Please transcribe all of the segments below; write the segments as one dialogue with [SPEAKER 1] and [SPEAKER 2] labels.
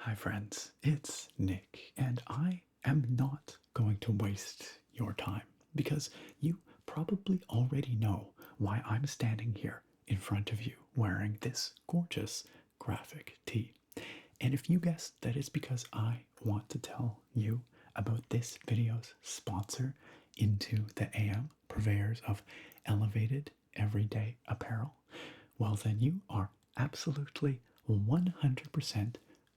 [SPEAKER 1] Hi, friends. It's Nick, and I am not going to waste your time because you probably already know why I'm standing here in front of you wearing this gorgeous graphic tee. And if you guessed that it's because I want to tell you about this video's sponsor, Into the AM, purveyors of elevated everyday apparel, well, then you are absolutely 100%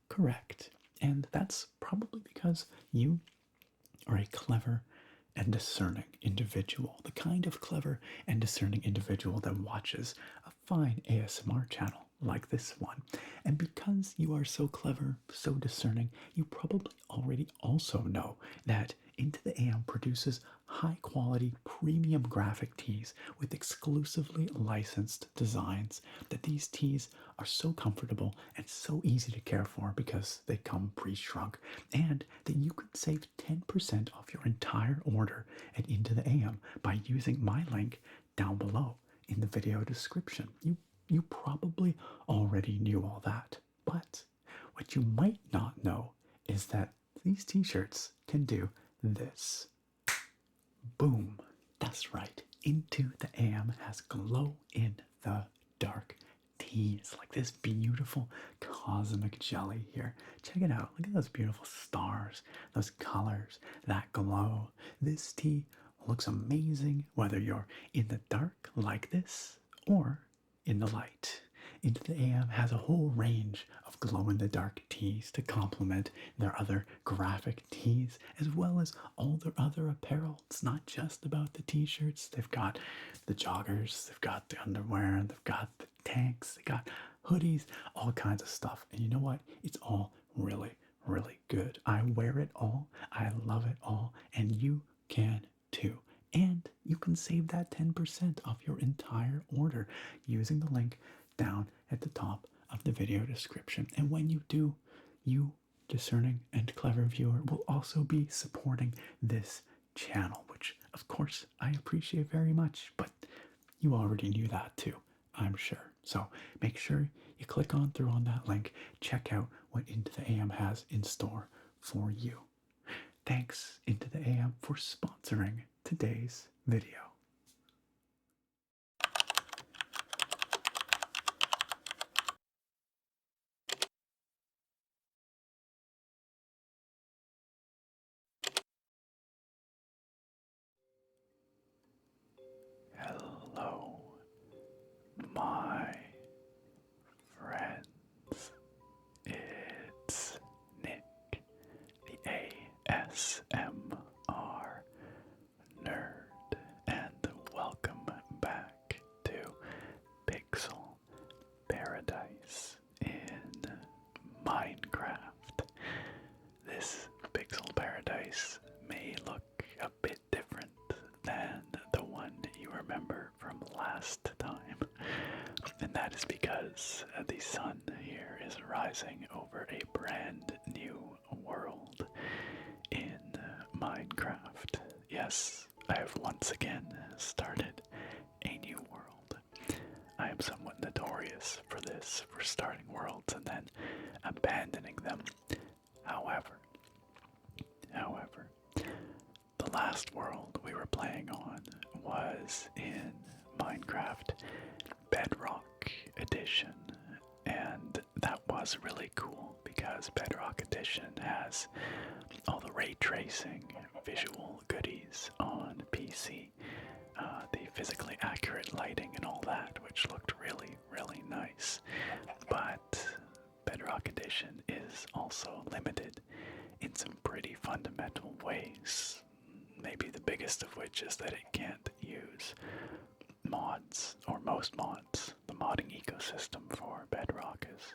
[SPEAKER 1] correct. And that's probably because you are a clever and discerning individual, the kind of clever and discerning individual that watches a fine ASMR channel like this one. And because you are so clever, so discerning, you probably already also know that Into the AM produces high quality premium graphic tees with exclusively licensed designs. That these tees are so comfortable and so easy to care for because they come pre-shrunk, and that you can save 10% off your entire order at Into the AM by using my link down below in the video description. You probably already knew all that, but what you might not know is that these t-shirts can do this. Boom. That's right. Into the AM has glow in the dark tees, like this beautiful cosmic jelly here. Check it out. Look at those beautiful stars, those colors, that glow. This tee looks amazing whether you're in the dark like this or in the light. Into the AM has a whole range of glow-in-the-dark tees to complement their other graphic tees, as well as all their other apparel. It's not just about the t-shirts. They've got the joggers, they've got the underwear, they've got the tanks, they got hoodies, all kinds of stuff. And you know what? It's all really, really good. I wear it all, I love it all, and you can too. And you can save that 10% off your entire order using the link down at the top of the video description. And when you do, you, discerning and clever viewer, will also be supporting this channel, which of course I appreciate very much, but you already knew that too, I'm sure. So make sure you click on through on that link, check out what Into the AM has in store for you. Thanks, Into the AM, for sponsoring today's video. Hello, my friends. It's Nick, the ASMR nerd, and welcome back to Pixel Paradise in Minecraft. This Pixel Paradise may look a bit different than the one you remember from last time, and that is because the sun here is rising over a brand new world in Minecraft. Yes, I have once again started a new world. I am somewhat notorious for this, for starting worlds and then abandoning them. However, the last world we were playing on was in Minecraft Bedrock Edition, and that was really cool because Bedrock Edition has all the ray tracing visual goodies on PC, the physically accurate lighting and all that, which looked really, really nice. But Bedrock Edition is also limited in some pretty fundamental ways. Maybe the biggest of which is that it can't use mods, or most mods. The modding ecosystem for Bedrock is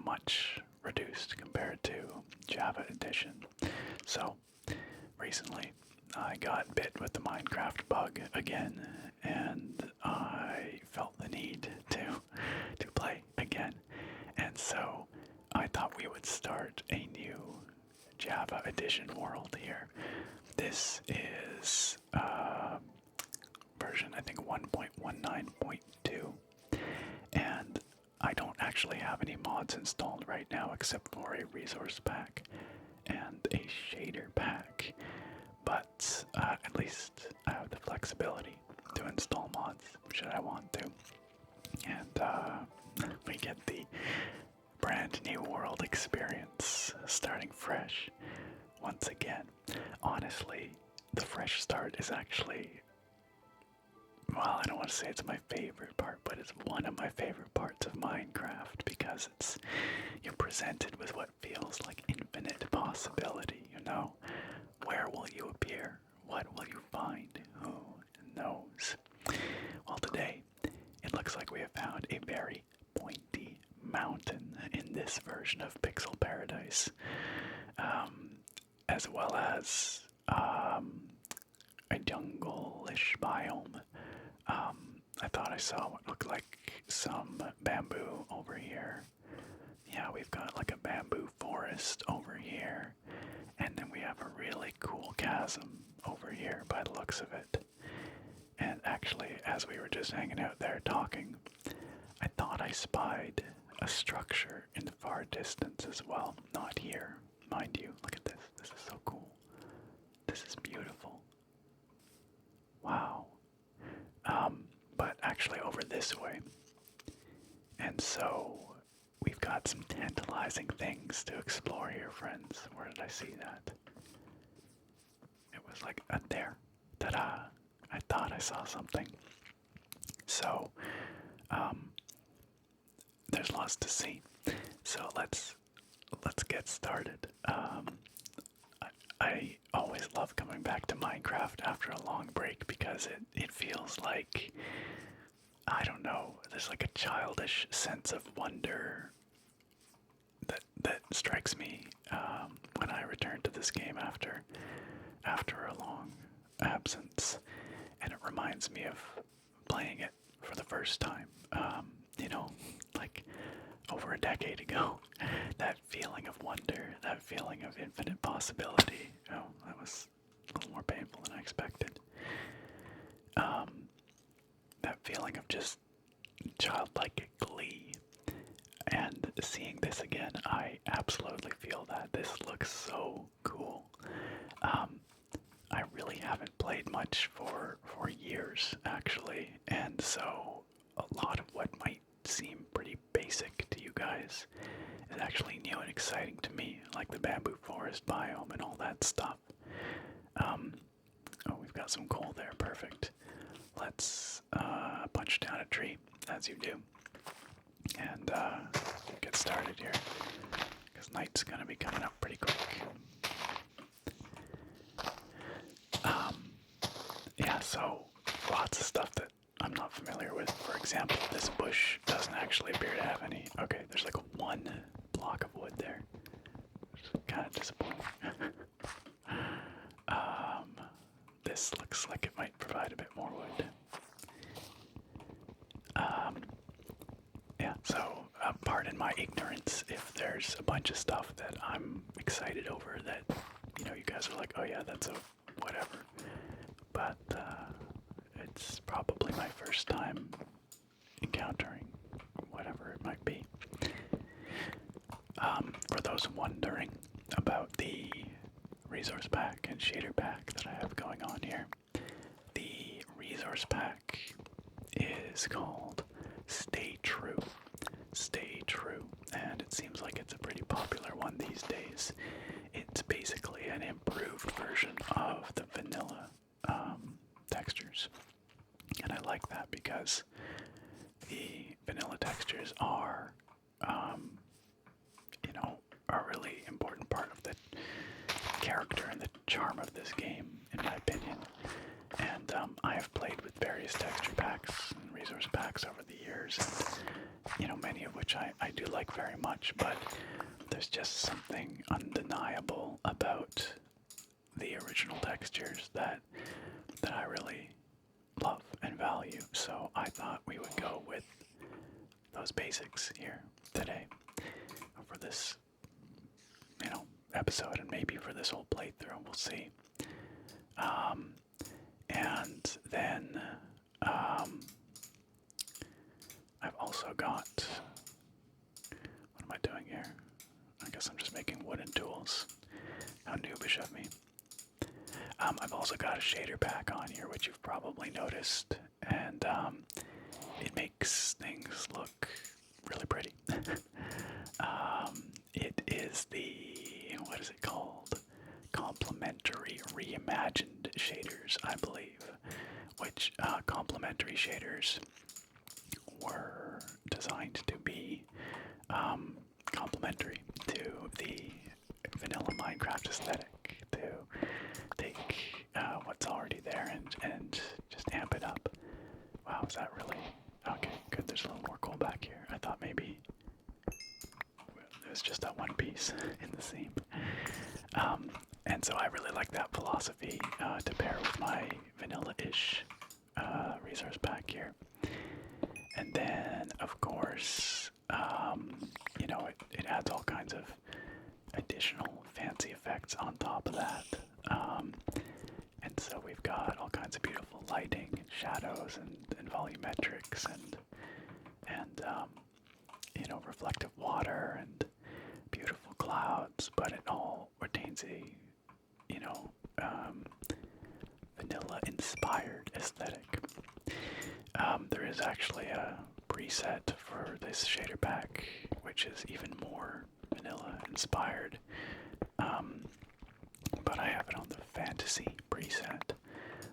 [SPEAKER 1] much reduced compared to Java Edition. So, recently I got bit with the Minecraft bug again, and I felt the need to play again. And so I thought we would start a new Java Edition world here. This is version, I think, 1.19.2, and I don't actually have any mods installed right now except for a resource pack and a shader pack, but at least I have the flexibility to install mods should I want to. And we get the brand new world experience starting fresh once again. Honestly, the fresh start is actually, well, I don't want to say it's my favorite part, but it's one of my favorite parts of Minecraft because you're presented with what feels like infinite possibility, you know? Where will you appear? What will you find? Who knows? Well, today, it looks like we have found a very pointy mountain in this version of Pixel Paradise, as well as a jungle-ish biome. I thought I saw what looked like some bamboo over here. Yeah, we've got like a bamboo forest over here. And then we have a really cool chasm over here by the looks of it. And actually, as we were just hanging out there talking, I thought I spied a structure in the far distance as well. Not here, mind you. Look at this. This is so cool. This is beautiful. Wow. But actually over this way. And so we've got some tantalizing things to explore here, friends. Where did I see that? It was like there. Ta-da! I thought I saw something. So, there's lots to see. So let's get started. I always love coming back to Minecraft after a long break because it feels like, I don't know, there's like a childish sense of wonder that strikes me when I return to this game after a long absence, and it reminds me of playing it for the first time, like over a decade ago. That feeling of wonder, that feeling of infinite possibility. Oh, that was a little more painful than I expected. That feeling of just childlike glee. And seeing this again, I absolutely feel that. This looks so cool. I really haven't played much for years, actually, and so a lot of what might seem pretty basic to you guys is actually new and exciting to me, like the bamboo forest biome and all that stuff. Oh, we've got some coal there, perfect. Let's punch down a tree, as you do, and get started here, because night's gonna be coming up pretty quick. Yeah, so lots of stuff that I'm not familiar with. For example, this bush doesn't actually appear to have any. Okay, there's like one block of wood there. Kind of disappointing. This looks like it might provide a bit more wood. Yeah, so pardon my ignorance if there's a bunch of stuff that I'm excited over that, you guys are like, oh yeah, that's a whatever. But it's probably my first time encountering whatever it might be. For those wondering about the resource pack and shader pack that I have going on here, the resource pack is called Stay True. Stay True, and it seems like it's a pretty popular one these days. It's basically an improved version of the vanilla textures, and I like that because the vanilla textures are, a really important part of the character and the charm of this game, in my opinion. And I have played with various texture packs and resource packs over the years, and many of which I do like very much, but there's just something undeniable about the original textures that I really love and value. So I thought we would go with those basics here today for this, episode, and maybe for this whole playthrough. We'll see. And then I've also got doing here? I guess I'm just making wooden tools. How noobish of me. I've also got a shader pack on here, which you've probably noticed, and it makes things look really pretty. It is the, what is it called? Complementary reimagined shaders, I believe, which complementary shaders were designed to be complementary to the vanilla Minecraft aesthetic, to take what's already there and just amp it up. Wow, is that really? Okay, good, there's a little more coal back here. I thought maybe it was just that one piece in the seam. And so I really like that philosophy to pair with my vanilla-ish resource pack here. And then, of course, you know, it adds all kinds of additional fancy effects on top of that. And so we've got all kinds of beautiful lighting and shadows and volumetrics and you know, reflective water and beautiful clouds, but it all retains a, you know, vanilla-inspired aesthetic. There is actually a preset for this shader pack, which is even more vanilla-inspired, but I have it on the fantasy preset,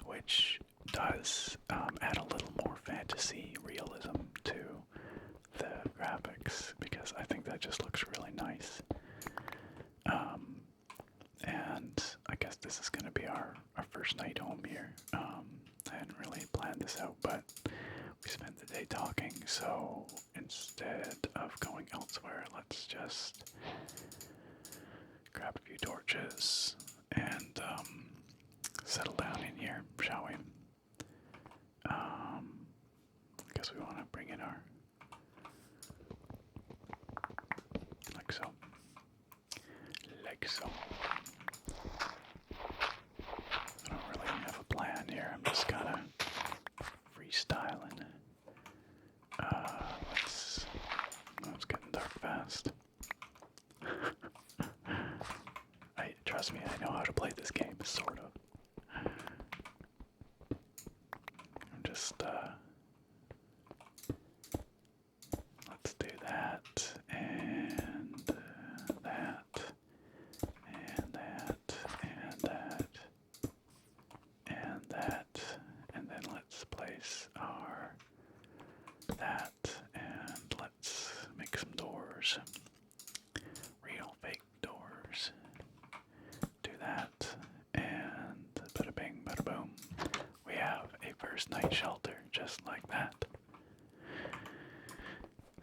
[SPEAKER 1] which does add a little more fantasy realism to the graphics, because I think that just looks really nice. And I guess this is going to be our first night home here. I hadn't really planned this out, but we spent the day talking, so instead of going elsewhere, let's just grab a few torches and settle down in here, shall we? I guess we want to bring in our, like so. Like so. I don't really have a plan here. I'm just kind of freestyling. It's getting dark fast. Trust me, I know how to play this game, sort of. I'm just, let's do that, and that, and that, and that, and that, and then let's place our that, and let's make some doors. Real fake doors. Do that, and bada bing, bada boom. We have a first night shelter, just like that.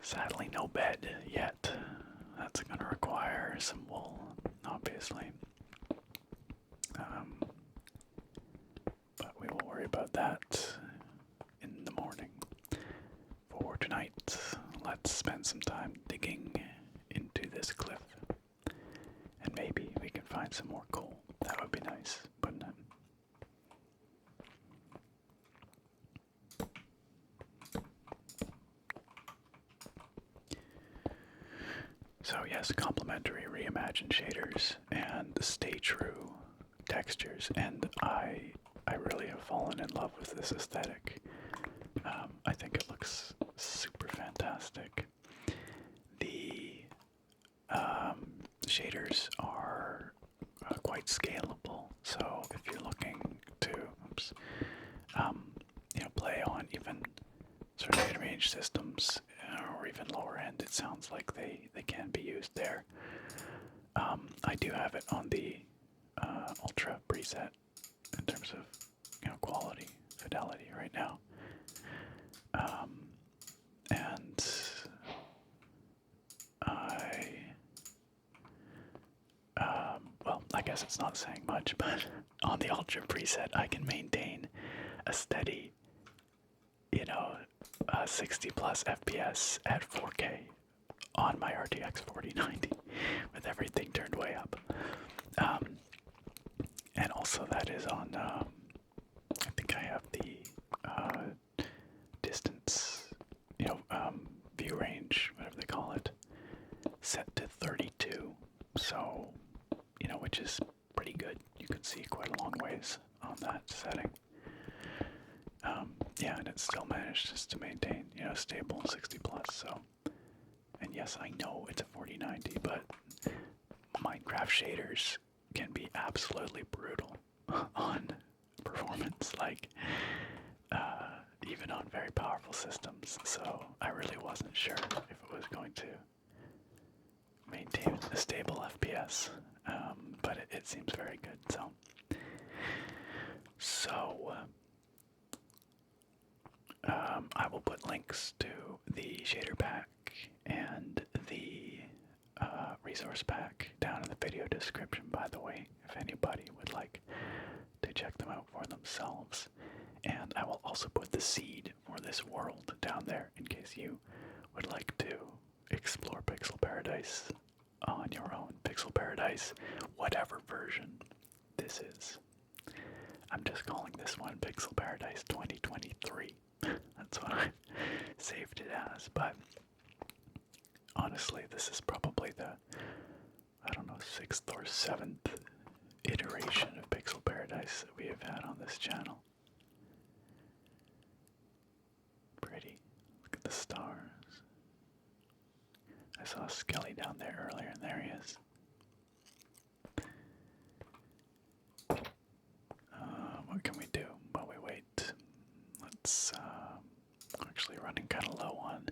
[SPEAKER 1] Sadly, no bed yet. That's gonna require some wool, obviously. But we will worry about that in the morning. For tonight, let's spend some time digging into this cliff. And maybe we can find some more coal. That would be nice, wouldn't it? So yes, complementary reimagined shaders and stay true textures, and I really have fallen in love with this aesthetic. I think it looks super fantastic. The shaders are quite scalable, so if you're looking to, you know, play on even sort of mid-range systems or even lower end, it sounds like they can be used there. I do have it on the ultra preset in terms of, you know, quality, fidelity right now. And well, I guess it's not saying much, but on the ultra preset, I can maintain a steady, you know, 60 plus FPS at 4K on my RTX 4090 with everything turned way up. And also that is on, I think I have the distance, you know, view range, whatever they call it, set So, you know, which is pretty good. You can see quite a long ways on that setting. Yeah, and it still managed just to maintain, you know, stable 60 plus. So, and yes, I know it's a 4090, but Minecraft shaders can be absolutely brutal on performance, like even on very powerful systems. So I really wasn't sure if it was going to maintain a stable FPS, but it seems very good. So I will put links to the shader pack and the resource pack down in the video description, by the way, if anybody would like to check them out for themselves. And I will also put the seed for this world down there in case you would like to explore Pixel Paradise on your own. Pixel Paradise, whatever version this is. I'm just calling this one Pixel Paradise 2023. That's what I saved it as, but honestly, this is probably the, I don't know, 6th or 7th iteration of Pixel Paradise that we have had on this channel. Pretty. Look at the stars. I saw Skelly down there earlier, and there he is. What can we do while we wait? Let's, actually running kind of low on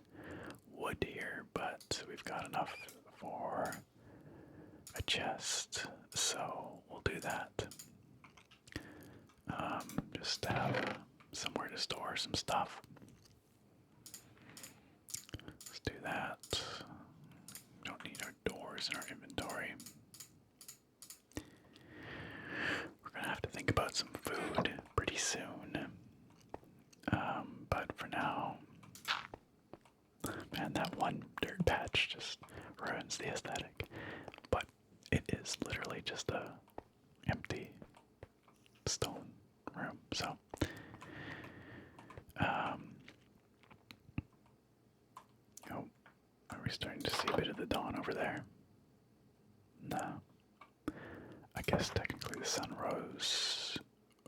[SPEAKER 1] wood here, but we've got enough for a chest, so we'll do that. Just have somewhere to store some stuff. Let's do that. Don't need our doors in our inventory. We're gonna have to think about some food pretty soon. But for now, man, that one dirt patch just ruins the aesthetic. But it is literally just a empty stone room, so oh, are we starting to see a bit of the dawn over there? No. I guess technically the sun rose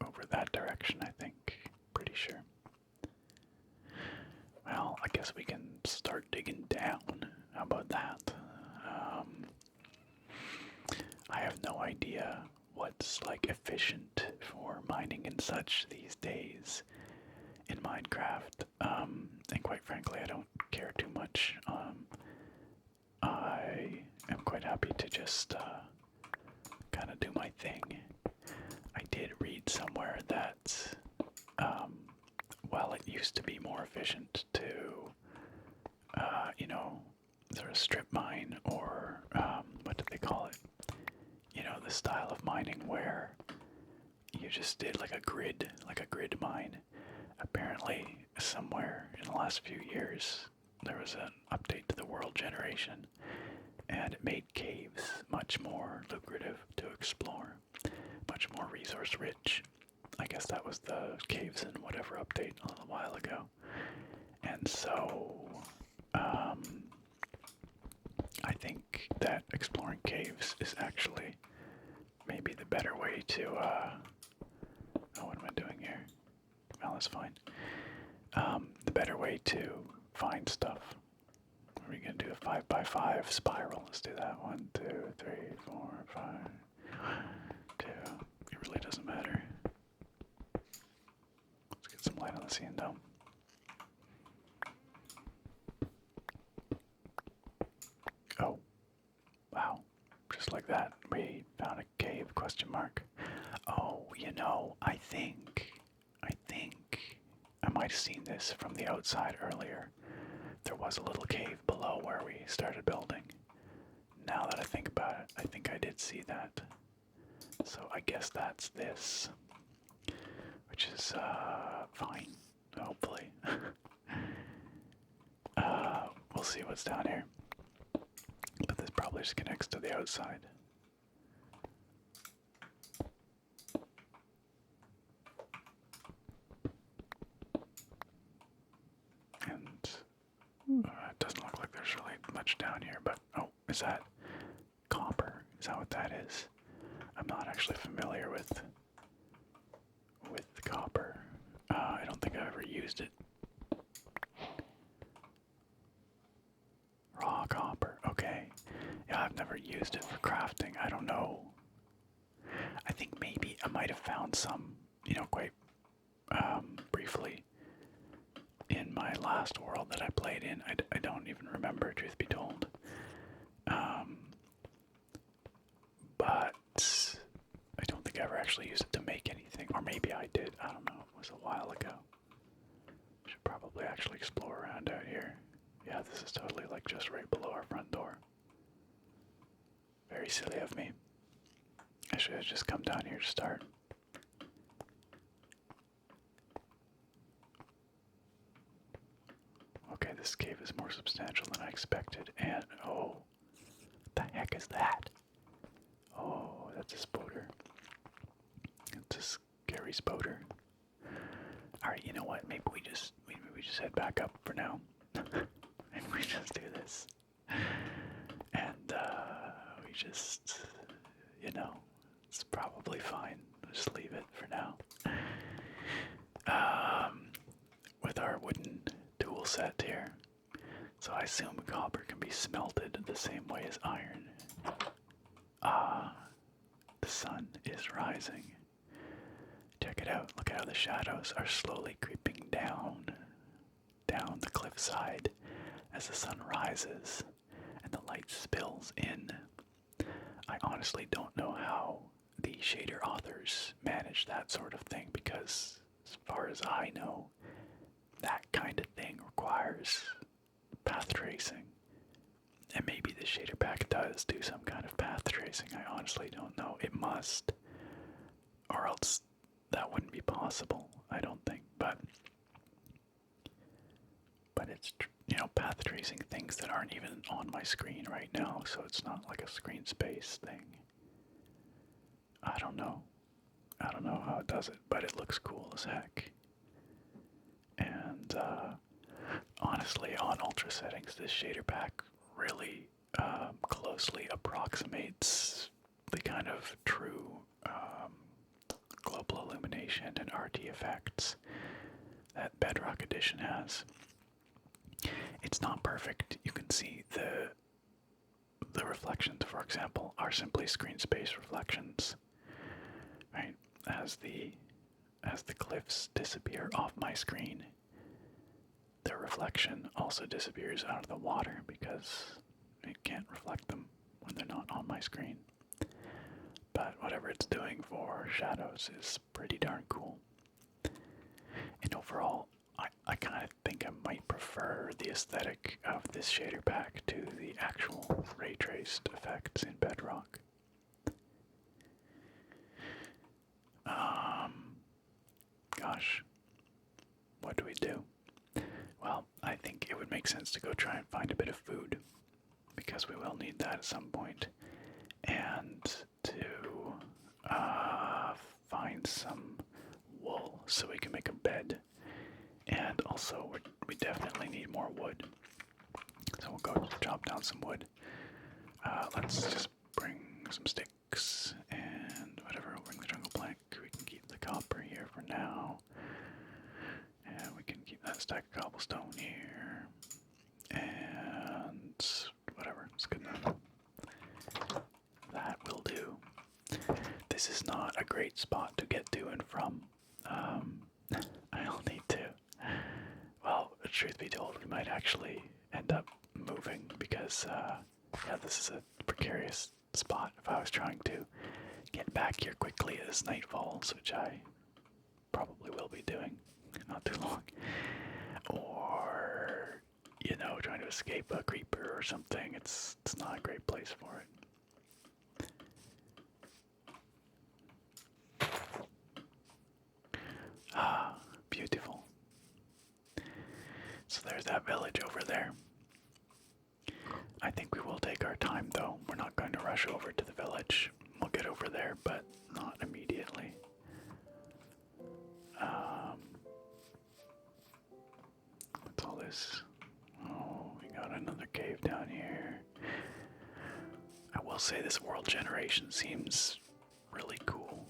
[SPEAKER 1] over that direction, I think. Pretty sure. Well, I guess we can start digging down. How about that? I have no idea what's like efficient for mining and such these days in Minecraft. And quite frankly, I don't care too much. I am quite happy to just kind of do my thing. I did read somewhere that while it used to be more efficient to, you know, sort of strip mine or what do they call it? You know, the style of mining where you just did like a grid mine. Apparently, somewhere in the last few years, there was an update to the world generation, and it made caves much more lucrative to explore, much more resource rich. I guess that was the caves in whatever update a little while ago. And so, I think that exploring caves is actually maybe the better way to, oh, what am I doing here? Well, that's fine. The better way to find stuff. Are we gonna do a 5x5 spiral? Let's do that. 1, 2, 3, 4, 5. 2. It really doesn't matter. Let's get some light on the scene dome. Oh, wow! Just like that, we found a cave? Question mark. Oh, you know, I think I might have seen this from the outside earlier. There was a little cave below where we started building. Now that I think about it, I think I did see that. So I guess that's this, which is fine, hopefully. We'll see what's down here. But this probably just connects to the outside. And it doesn't look like there's really much down here, but oh, is that copper?
[SPEAKER 2] Is that what that is? I'm not actually familiar with copper. I don't think I've ever used it. Raw copper, okay. Yeah, I've never used it for crafting. I don't know. I think maybe I might have found some, quite briefly in my last world that I played in. I don't even remember, truth be told. But I don't think I ever actually used it to make anything. Or maybe I did. I don't know. It was a while ago. Should probably actually explore around out here. Yeah, this is totally like just right below our front door. Very silly of me. I should have just come down here to start. Okay, this cave is more substantial than I expected, and oh, the heck is that? Oh, that's a spoder. It's a scary spoder. Alright, you know what? Maybe we just head back up for now. Maybe we just do this. And we just, it's probably fine. Just leave it for now. With our wooden tool set here. So I assume copper can be smelted the same way as iron. The sun is rising. Check it out. Look how the shadows are slowly creeping down the cliffside as the sun rises and the light spills in. I honestly don't know how the shader authors manage that sort of thing, because as far as I know, that kind of thing requires path tracing. And maybe the shader pack does do some kind of path tracing. I honestly don't know. It must. Or else that wouldn't be possible, I don't think. But it's, path tracing things that aren't even on my screen right now, so it's not like a screen space thing. I don't know. I don't know how it does it, but it looks cool as heck. And honestly, on ultra settings, this shader pack really closely approximates the kind of true global illumination and RT effects that Bedrock Edition has. It's not perfect. You can see the reflections, for example, are simply screen space reflections. Right? As the cliffs disappear off my screen, their reflection also disappears out of the water because it can't reflect them when they're not on my screen. But whatever it's doing for shadows is pretty darn cool. And overall, I kind of think I might prefer the aesthetic of this shader pack to the actual ray traced effects in Bedrock. Gosh, what do we do? Well, I think it would make sense to go try and find a bit of food, because we will need that at some point, and to find some wool so we can make a bed. And also, we definitely need more wood. So we'll go chop down some wood. Let's just bring some sticks and whatever. We'll bring the jungle plank. We can keep the copper here for now. And we can keep that stack of cobblestone here. And whatever. It's good enough. That will do. This is not a great spot to get to and from. I'll need to. Well, truth be told, we might actually end up moving because, yeah, this is a precarious spot. If I was trying to get back here quickly as night falls, which I probably will be doing, not too long, or, trying to escape a creeper or something, it's not a great place for it. Ah, beautiful. So there's that village over there. I think we will take our time, though. We're not going to rush over to the village. We'll get over there, but not immediately. What's all this? Oh, we got another cave down here. I will say this world generation seems really cool.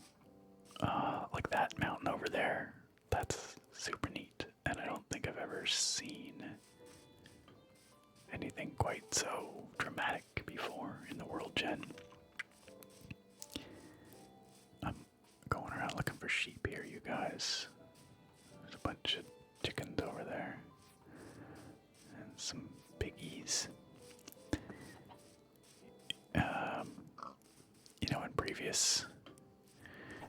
[SPEAKER 2] Like that mountain over there, that's super neat, and I don't think I've ever seen anything quite so dramatic before in the world gen. I'm going around looking for sheep here, you guys. There's a bunch of chickens over there, and some piggies. You know, in previous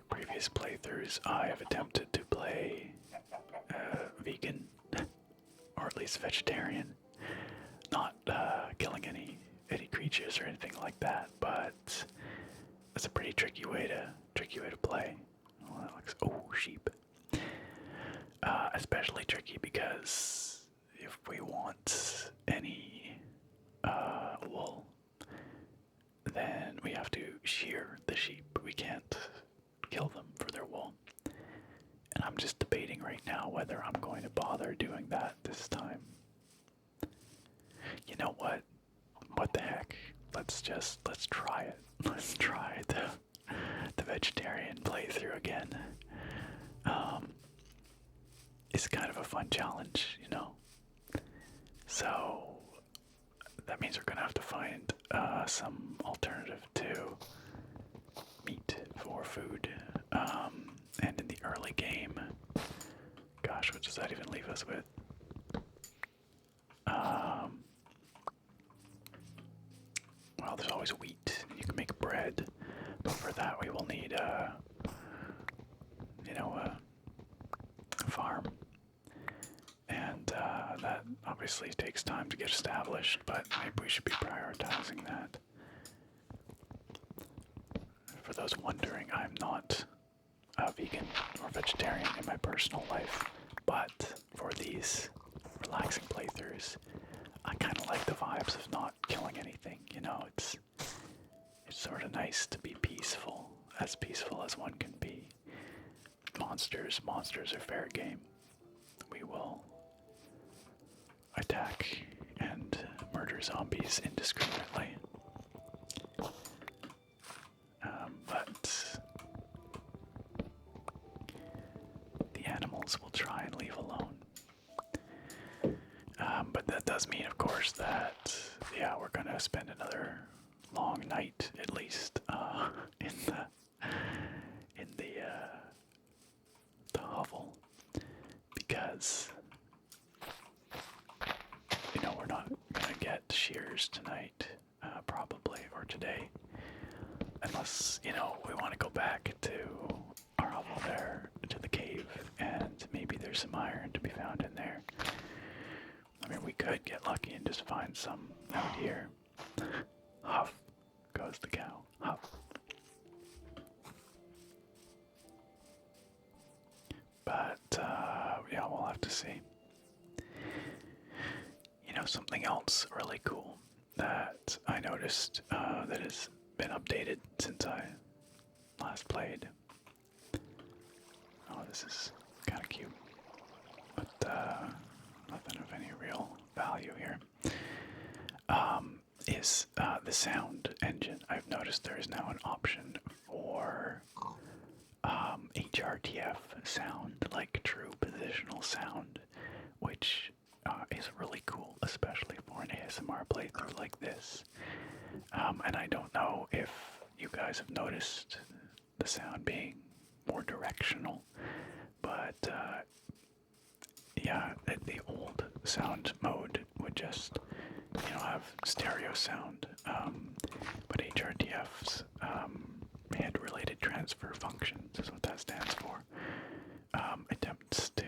[SPEAKER 2] playthroughs, I have attempted to play vegan, or at least vegetarian, not killing any creatures or anything like that. But it's a pretty tricky way to play. Oh, that looks, oh, sheep. Especially tricky because if we want any wool, then we have to shear the sheep. We can't kill them for their wool. And I'm just debating right now whether I'm going to bother doing that this time. You know what? What the heck? Let's try it. Let's try the vegetarian playthrough again. It's kind of a fun challenge, you know. So that means we're gonna have to find some alternative to meat for food. And in the early game, gosh, what does that even leave us with? Well, there's always wheat. You can make bread, but for that we will need a farm, and that obviously takes time to get established. But maybe we should be prioritizing that. For those wondering, I'm not a vegan or vegetarian in my personal life, but for these relaxing playthroughs, I kind of like the vibes of not killing anything. You know, it's sort of nice to be peaceful as one can be. Monsters are fair game. We will attack and murder zombies indiscriminately. But the animals will try and leave alone. But that does mean, of course, that yeah, we're gonna spend another long night at least in the hovel, because you know we're not gonna get shears tonight, probably, or today, unless you know we want to go back to our hovel there, to the cave, and maybe there's some iron to be found in there. I mean, we could get lucky and just find some out here. Huff goes the cow. Huff. But, yeah, we'll have to see. You know, something else really cool that I noticed that has been updated since I last played. Oh, this is kind of cute. But, nothing of any real value here. Is the sound engine. I've noticed there is now an option for HRTF sound, like true positional sound, which is really cool, especially for an ASMR playthrough like this. And I don't know if you guys have noticed the sound being more directional, but yeah, the old sound mode would just, you know, have stereo sound, but HRTF's head-related transfer functions is what that stands for. Attempts to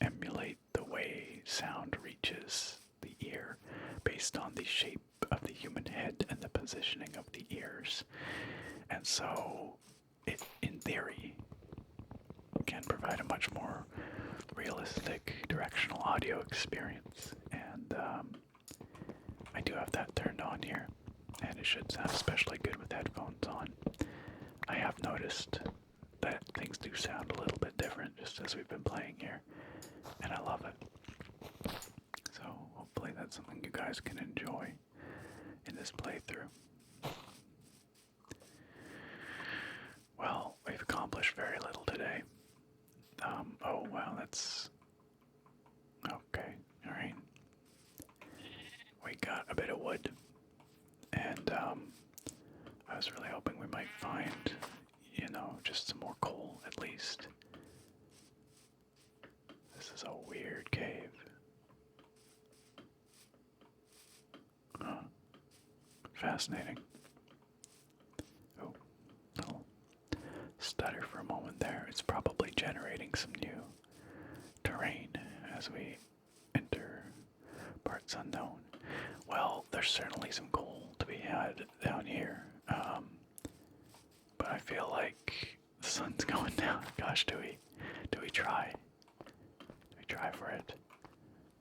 [SPEAKER 2] emulate the way sound reaches the ear based on the shape of the human head and the positioning of the ears. And so, it, in theory, can provide a much more realistic directional audio experience. And I do have that turned on here, and it should sound especially good with headphones on. I have noticed that things do sound a little bit different just as we've been playing here, and I love it. So hopefully that's something you guys can enjoy. in this playthrough. Well, we've accomplished very little today. Oh wow, that's okay. All right, we got a bit of wood, and I was really hoping we might find, just some more coal at least. This is a weird cave. Huh. Fascinating. Oh, little stutter for a moment there. It's probably generating some new terrain as we enter parts unknown. Well, there's certainly some coal to be had down here, but I feel like the sun's going down. Gosh, do we try? Do we try for it?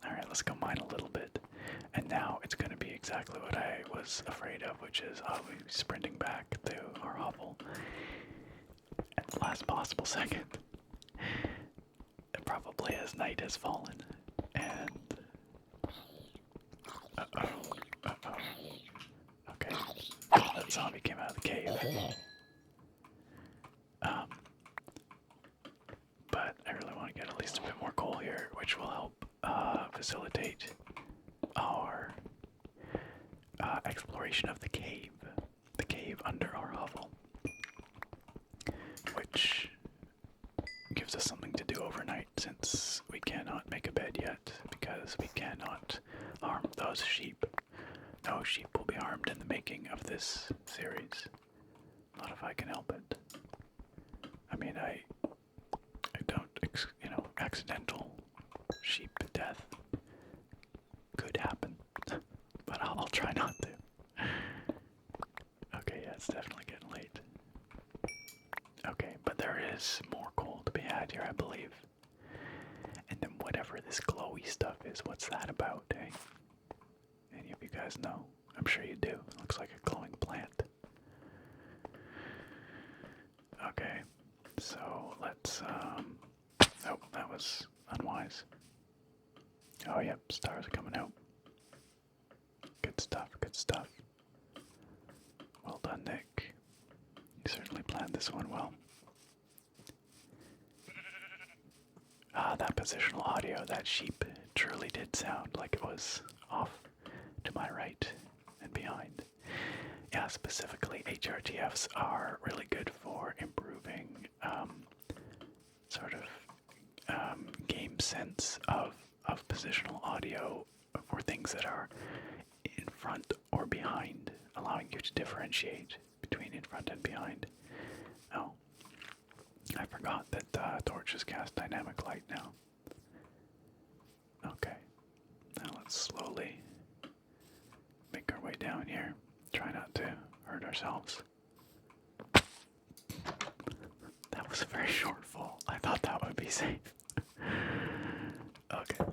[SPEAKER 2] All right, let's go mine a little bit. And now it's going to be exactly what I was afraid of, which is I'll be sprinting back to our hovel at the last possible second. Probably as night has fallen. And okay. That zombie came out of the cave. But I really want to get at least a bit more coal here, which will help facilitate our exploration of the cave under our hovel, which gives us something to do overnight since we cannot make a bed yet because we cannot harm those sheep. No sheep will be harmed in the making of this series. Not if I can help it. I mean, I don't, accidental sheep death could happen, but I'll try not to. Okay, yeah, it's definitely getting late. Okay, but there is more coal to be had here, I believe. And then whatever this glowy stuff is, what's that about, eh? Any of you guys know? I'm sure you do. It looks like a glowing plant. Okay, so let's, oh, that was unwise. Oh, yep, stars are coming out. Good stuff, good stuff. Well done, Nick. You certainly planned this one well. Ah, that positional audio, that sheep truly did sound like it was off to my right and behind. Yeah, specifically HRTFs are really good for improving sort of game sense of positional audio for things that are in front or behind, allowing you to differentiate between in front and behind. Oh, I forgot that torches cast dynamic light now. Okay, now let's slowly make our way down here. Try not to hurt ourselves. That was a very short fall. I thought that would be safe. Okay.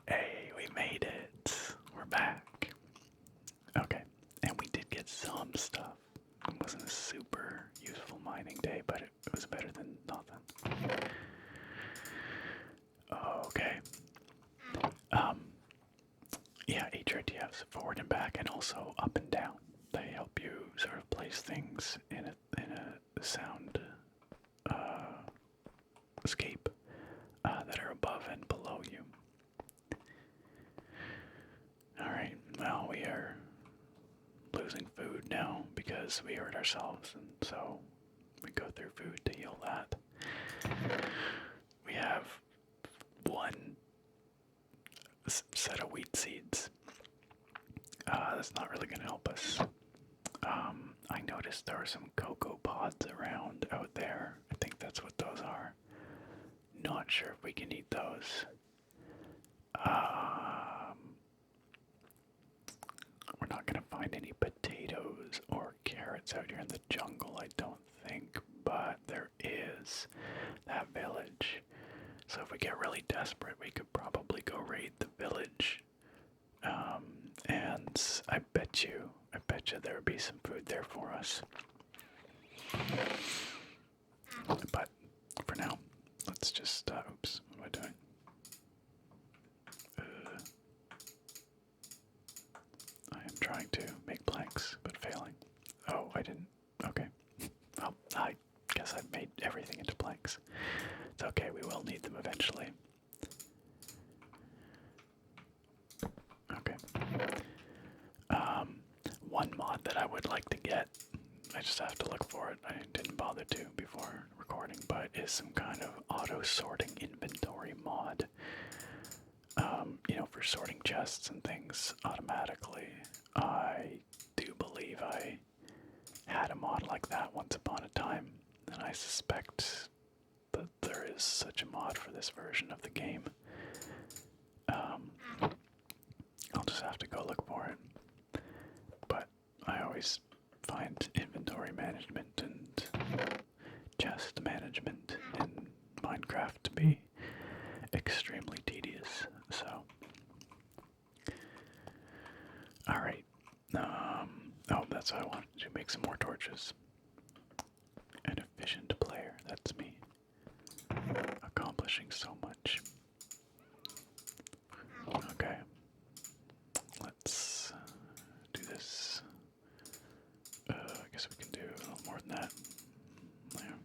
[SPEAKER 2] Hey, we made it. We're back. Okay, and we did get some stuff. It wasn't a super useful mining day, but it was better than nothing. Okay. Yeah, HRTFs forward and back, and also up and down. They help you sort of place things in a sound escape that are above and below you. Alright, well, we are losing food now because we hurt ourselves, and so we go through food to heal that. We have one set of wheat seeds. That's not really going to help us. I noticed there were some cocoa pods around out there. I think that's what those are. Not sure if we can eat those. We're not going to find any potatoes or carrots out here in the jungle, I don't think, but there is that village. So if we get really desperate, we could probably go raid the village. And I bet you there would be some food there for us. But for now, let's just, oops, what am I doing? I am trying to one mod that I would like to get, I just have to look for it. I didn't bother to before recording, but is some kind of auto sorting inventory mod. You know, for sorting chests and things automatically. I do believe I had a mod like that once upon a time, and I suspect that there is such a mod for this version of the game. I'll just have to go look for it. But I always find inventory management and chest management in Minecraft to be extremely tedious. So, alright. Oh, that's what I wanted to make some more torches. An efficient player, that's me. Accomplishing so much. Okay. Let's do this. I guess we can do a little more than that. There.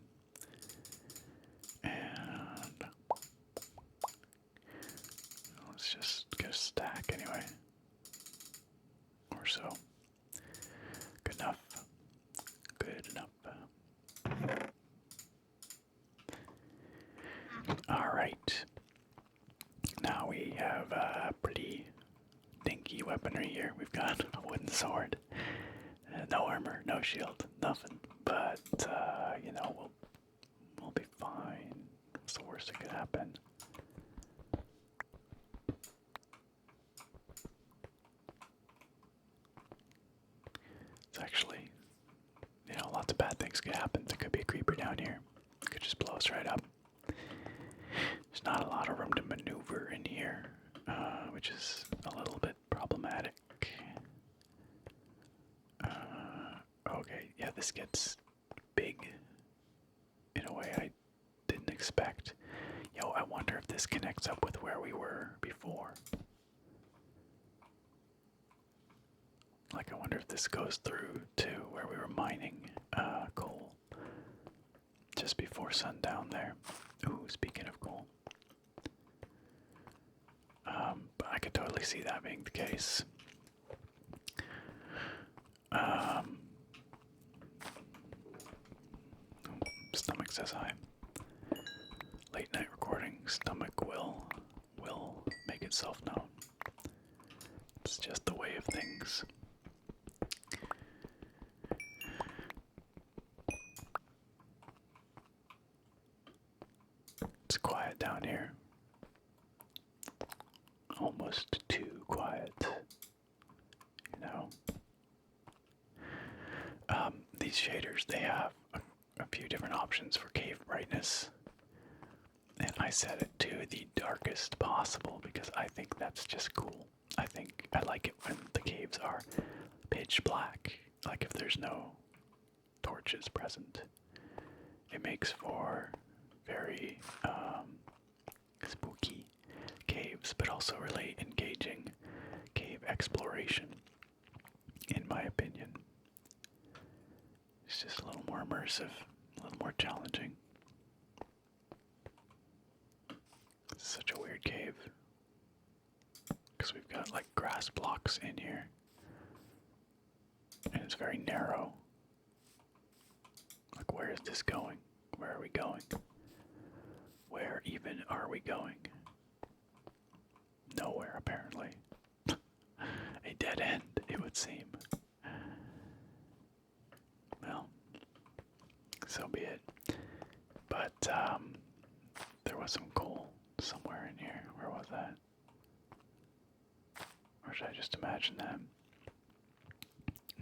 [SPEAKER 2] And let's just get a stack anyway. Or so. Good enough. Good enough. Alright. Now we have pretty dinky weaponry here. We've got a wooden sword. No armor, no shield, nothing. But, you know, we'll be fine. What's the worst that could happen? It's actually, you know, lots of bad things could happen. There could be a creeper down here. It could just blow us right up. There's not a lot of room to maneuver in here, which is a little bit problematic. Okay, yeah, this gets big in a way I didn't expect. Yo, I wonder if this connects up with where we were before. Like, I wonder if this goes through to where we were mining coal just before sundown there. Ooh, speaking of coal. But I could totally see that being the case. Stomach says hi. Late night recording. Stomach will make itself known. It's just the way of things. It's quiet down here. Almost too quiet. You know. These shaders, they have a few different options for cave brightness. And I set it to the darkest possible because I think that's just cool. I like it when the caves are pitch black. Like if there's no torches present. It makes for very spooky caves, but also really engaging cave exploration, in my opinion. It's just a little more immersive, a little more challenging. It's such a weird cave. Because we've got like grass blocks in here. And it's very narrow. Like, where is this going? Where are we going? Where even are we going? Nowhere, apparently. A dead end, it would seem. Well, so be it. But, there was some coal somewhere in here. Where was that? Or should I just imagine that?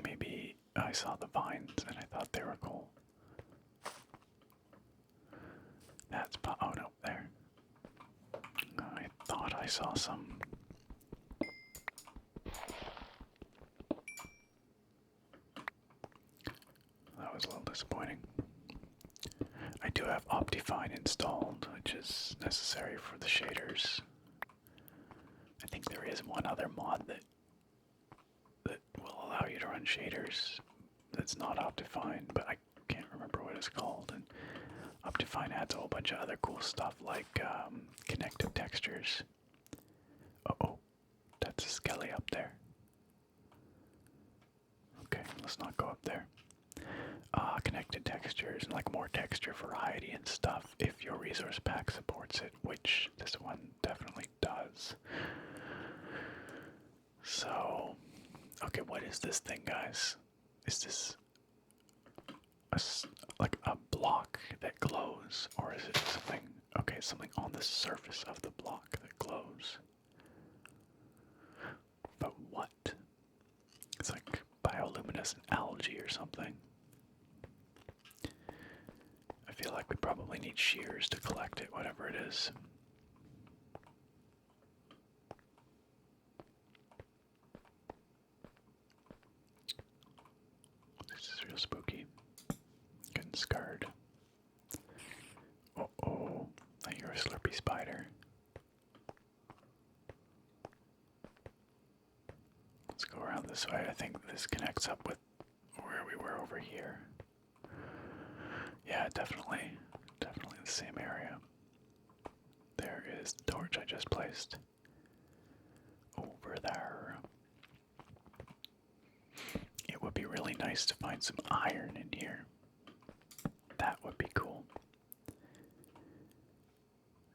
[SPEAKER 2] Maybe I saw the vines and I thought they were coal. That's oh no, there. I thought I saw some. That was a little disappointing. I do have Optifine installed, which is necessary for the shaders. I think there is one other mod that will allow you to run shaders that's not Optifine, but I can't remember what it's called. And Optifine adds a whole bunch of other cool stuff like connected textures. Oh, that's a skelly up there. let's not go up there. Connected textures and like more texture variety and stuff if your resource pack supports it, which this one definitely does. So, okay, what is this thing, guys? Is this like a block that glows, or is it something? Okay, something on the surface of the block that glows. But what? It's like bioluminescent algae or something. I feel like we probably need shears to collect it, whatever it is. This is real spooky. Getting scarred. Oh, I hear a slurpy spider. Let's go around this way. I think this connects up with where we were over here. Yeah, definitely. Definitely the same area. There is the torch I just placed. Over there. It would be really nice to find some iron in here. That would be cool.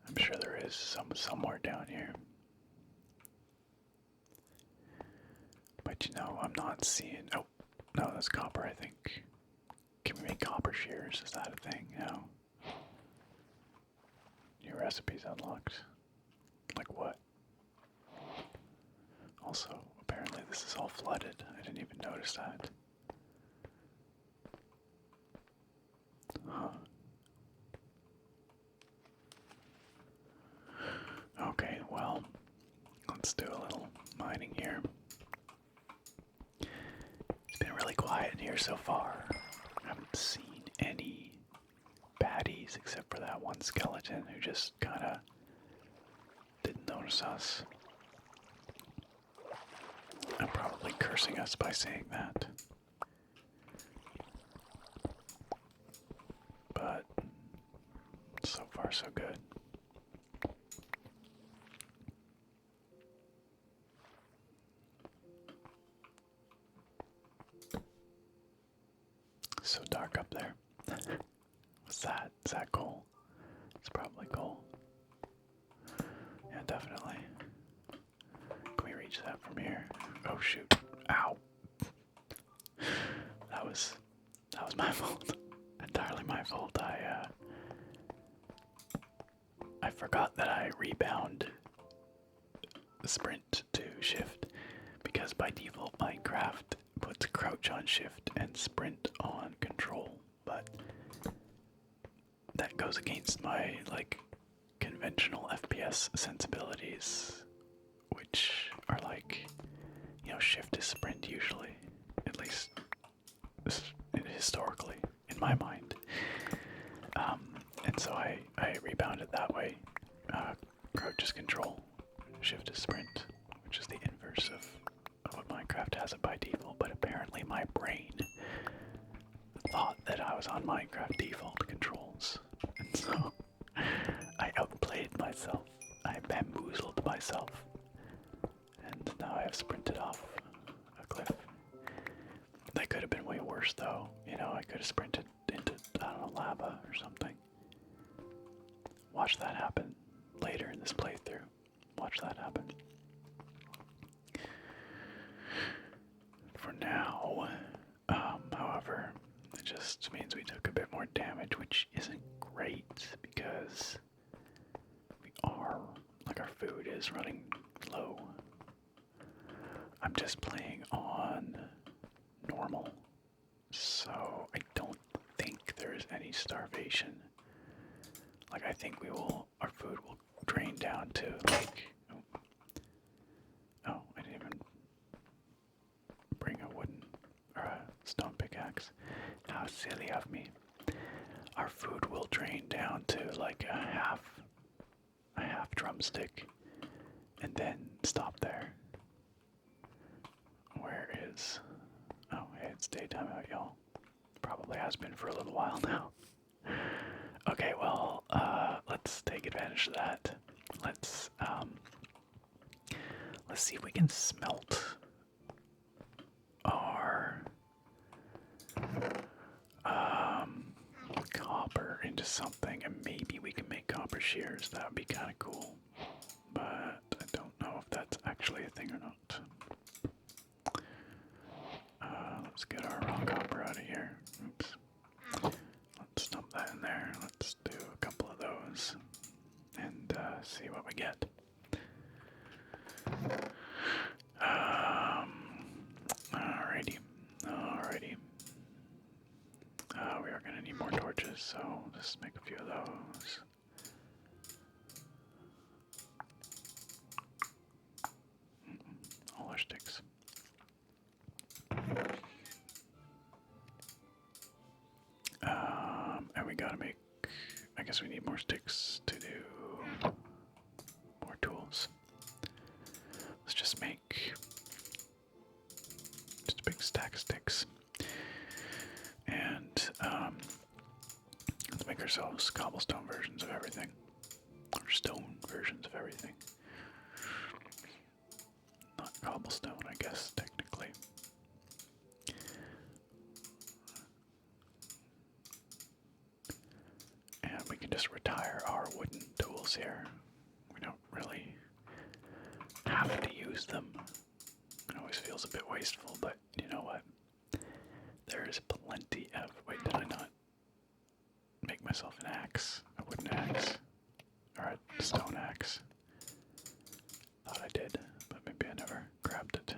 [SPEAKER 2] I'm sure there is some somewhere down here. But you know, I'm not seeing... Oh, no, that's copper, I think. Can we make copper shears? Is that a thing? No. New recipes unlocked. Like what? Also, apparently this is all flooded. I didn't even notice that. Huh. Okay, well, let's do a little mining here. It's been really quiet in here so far. I haven't seen any baddies except for that one skeleton who just kinda didn't notice us. I'm probably cursing us by saying that. But so far so good. So dark up there. What's that? Is that coal? It's probably coal. Yeah, definitely. Can we reach that from here? Oh shoot. Ow. That was my fault. Entirely my fault. I forgot that I rebound the sprint to shift because by default Minecraft puts crouch on shift and sprint on control, but that goes against my like conventional FPS sensibilities, which are like, you know, shift is sprint usually, at least historically in my mind. And so I rebounded that way. Crouch is control, shift is sprint, which is the inverse of what Minecraft has it by default, but apparently my brain thought that I was on Minecraft default controls, and so I outplayed myself. I bamboozled myself, and now I have sprinted off a cliff. That could have been way worse, though. You know, I could have sprinted into, I don't know, lava or something. Watch that happen later in this playthrough. Watch that happen. For now, however, it just means we took a bit more damage, which isn't great because we are, like, our food is running low. I'm just playing on normal, so I don't think there's any starvation. Like, I think our food will drain down to, like, oh, I didn't even bring a wooden, or a stone pickaxe. How silly of me. Our food will drain down to, like, a half drumstick, and then stop there. Where is, oh, hey, it's daytime out, y'all. Probably has been for a little while now. Okay, well, let's take advantage of that. Let's see if we can smelt our into something, and maybe we can make copper shears. That would be kind of cool. But I don't know if that's actually a thing or not. Let's get our raw copper out of here. Oops. Let's dump that in there. Let's do a couple of those and see what we get. Alrighty. We are going to need more torches, so just make a few of those. All our sticks. And we gotta make, I guess we need more sticks to do more tools. Let's just make just a big stack of sticks. And let's make ourselves cobblestone versions of everything. Or stone versions of everything. Not cobblestone, I guess, technically. And we can just retire our wooden tools here. We don't really have to use them. It always feels a bit wasteful, but you know what? There is plenty of... Wait, did I not make myself an axe? A wooden axe? Or a stone axe? Thought I did, but maybe I never grabbed it.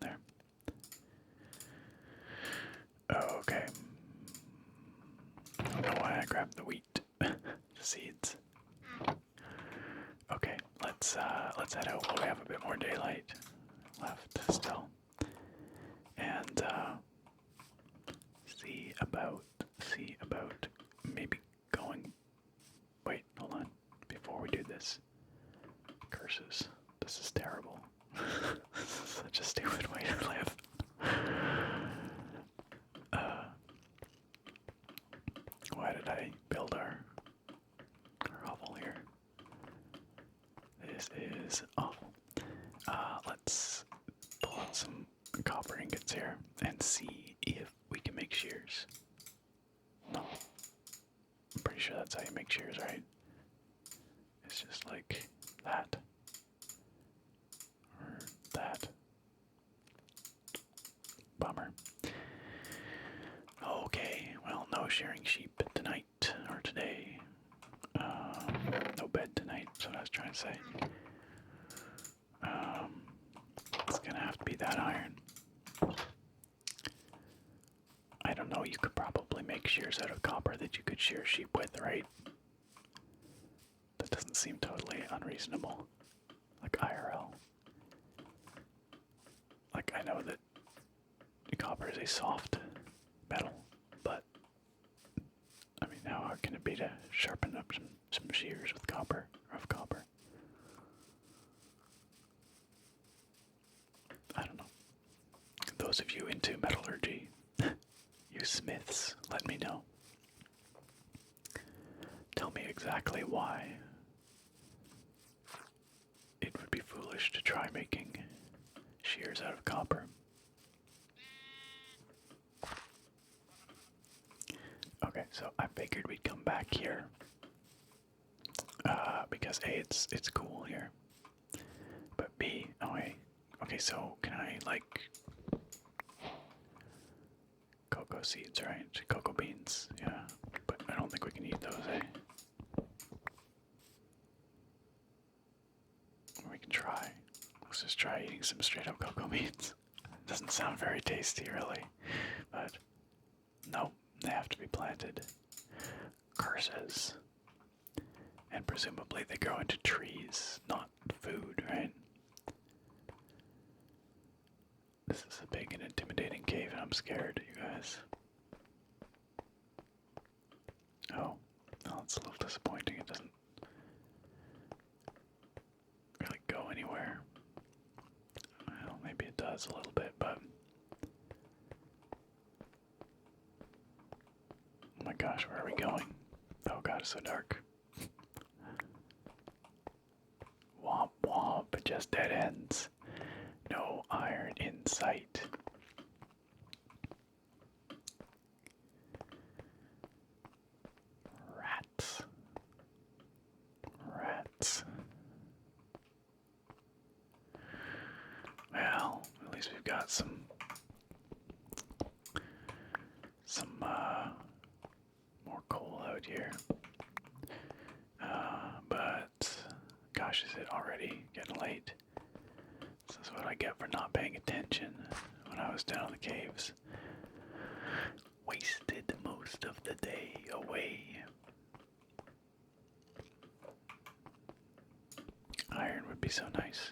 [SPEAKER 2] There. Okay. I don't know why I grabbed the wheat. The seeds. Okay, let's head out while we have a bit more daylight left still. And see about maybe going. Wait, hold on. Before we do this. Curses. This is terrible. This is such a stupid way to live. Why did I build our hovel here? This is awful. Let's pull out some copper ingots here and see if we can make shears. No. I'm pretty sure that's how you make shears, right? It's just like that. Or that. Bummer. Okay, well, no shearing sheep tonight or today. No bed tonight, that's what I was trying to say. It's gonna have to be that iron. I don't know, you could probably make shears out of copper that you could shear sheep with, right? That doesn't seem totally unreasonable. Like IRL. Like, I know that copper is a soft metal, but I mean, how hard can it be to sharpen up some shears with copper, rough copper? I don't know. Those of you into metallurgy, you smiths, let me know. Tell me exactly why it would be foolish to try making shears out of copper. Okay, so I figured we'd come back here because A, it's cool here, but B, oh wait, okay, so can I like cocoa seeds, right? Cocoa beans, yeah, but I don't think we can eat those, eh? We can try. Let's just try eating some straight up cocoa beans. Doesn't sound very tasty, really, but no, they have to be planted. Curses. And presumably they grow into trees, not food, right? This is a big and intimidating cave, and I'm scared, you guys. Oh, well, it's a little disappointing. It doesn't really go anywhere. Well, maybe it does a little bit, but... Oh my gosh, where are we going? Oh god, it's so dark. Womp womp, just dead ends. No iron in sight. Rat. got some more coal out here. But gosh, is it already getting late? This is what I get for not paying attention when I was down in the caves. Wasted most of the day away. Iron would be so nice.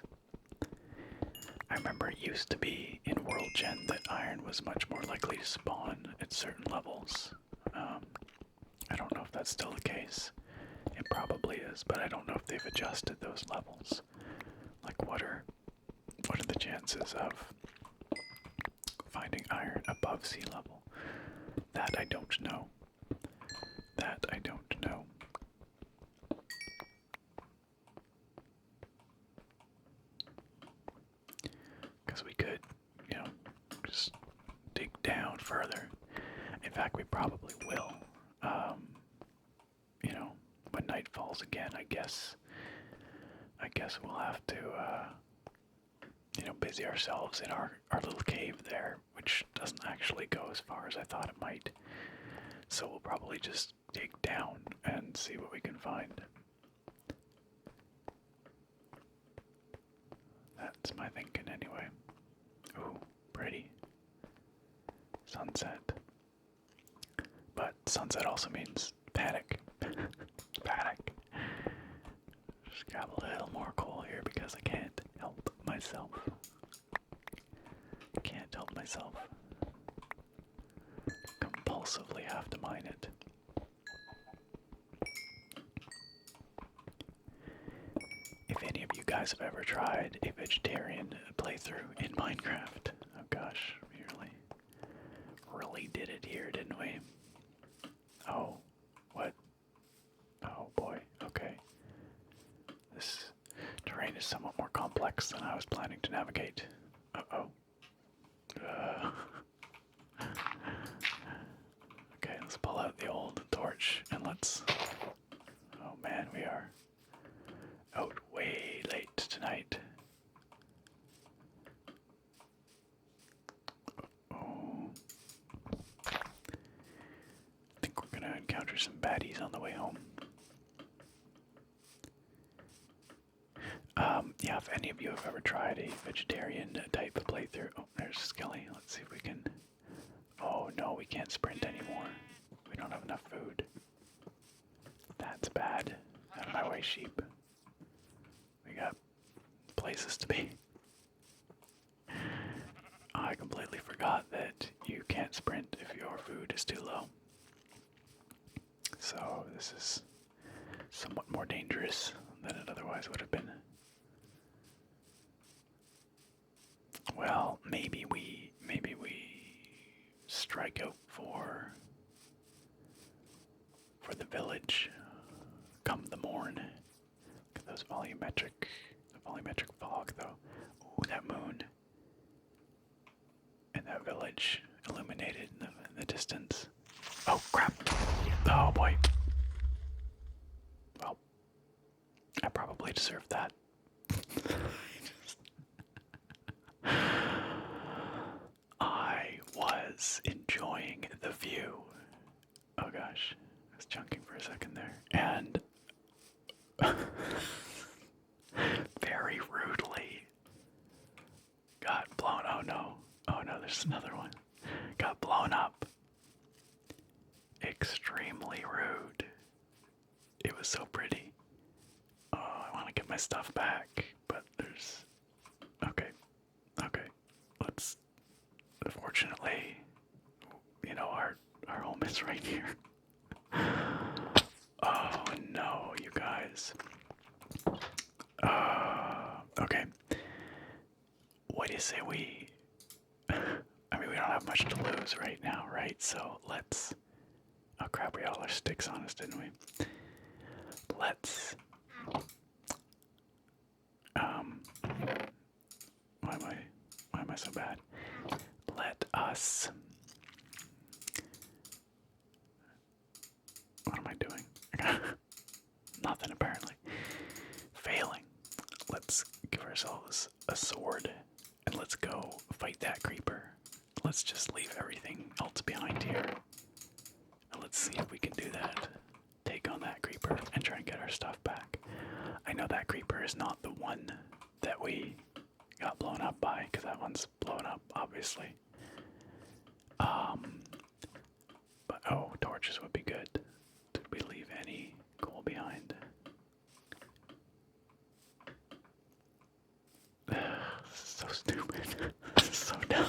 [SPEAKER 2] I remember it used to be in World Gen that iron was much more likely to spawn at certain levels. I don't know if that's still the case. It probably is, but I don't know if they've adjusted those levels. Like, what are the chances of finding iron above sea level? That I don't know. That I don't know. Because we could, just dig down further. In fact, we probably will. When night falls again, I guess we'll have to, busy ourselves in our little cave there, which doesn't actually go as far as I thought it might. So we'll probably just dig down and see what we can find. That's my thinking anyway. Ooh, pretty. Sunset. But sunset also means panic. Panic. Just grab a little more coal here because I can't help myself. Can't help myself. Compulsively have to mine it. If any of you guys have ever tried a vegetarian playthrough in Minecraft, oh gosh, we really did it here, didn't we? Oh, what? Oh boy, okay. This terrain is somewhat more complex than I was planning to navigate. Uh-oh. Okay, let's pull out the old torch and let's... Oh man, we are out way late tonight. Oh. I think we're gonna encounter some baddies on the way home. Yeah, if any of you have ever tried a vegetarian type of playthrough... Oh, there's Skelly. Let's see if we can... Oh no, we can't sprint anymore. We don't have enough food. That's bad. Out of my way, sheep. We got places to be. I completely forgot that you can't sprint if your food is too low. So this is somewhat more dangerous than it otherwise would have been. Well, maybe we strike out for the village come the morn. Look at those volumetric fog though. Ooh, that moon. And that village illuminated in the distance. Oh crap! Oh boy. Well, I probably deserved that. I was enjoying the view. Oh gosh, I was chunking for a second there. And very rudely got blown. Oh no, there's another one. Got blown up. Extremely rude. It was so pretty. Oh, I want to get my stuff back, but there's... Okay. Let's... Fortunately, our home is right here. Oh no, you guys. Okay. What do you say we... I mean, we don't have much to lose right now, right? So let's... Oh crap, we had all our sticks on us, didn't we? Let's... Why am I so bad? Let us... What am I doing? Nothing, apparently. Failing. Let's give ourselves a sword, and let's go fight that everything else behind here. Now let's see if we can do that. Take on that creeper and try and get our stuff back. I know that creeper is not the one that we got blown up by, because that one's blown up, obviously. But oh, torches would be good. Did we leave any coal behind? So stupid. So dumb.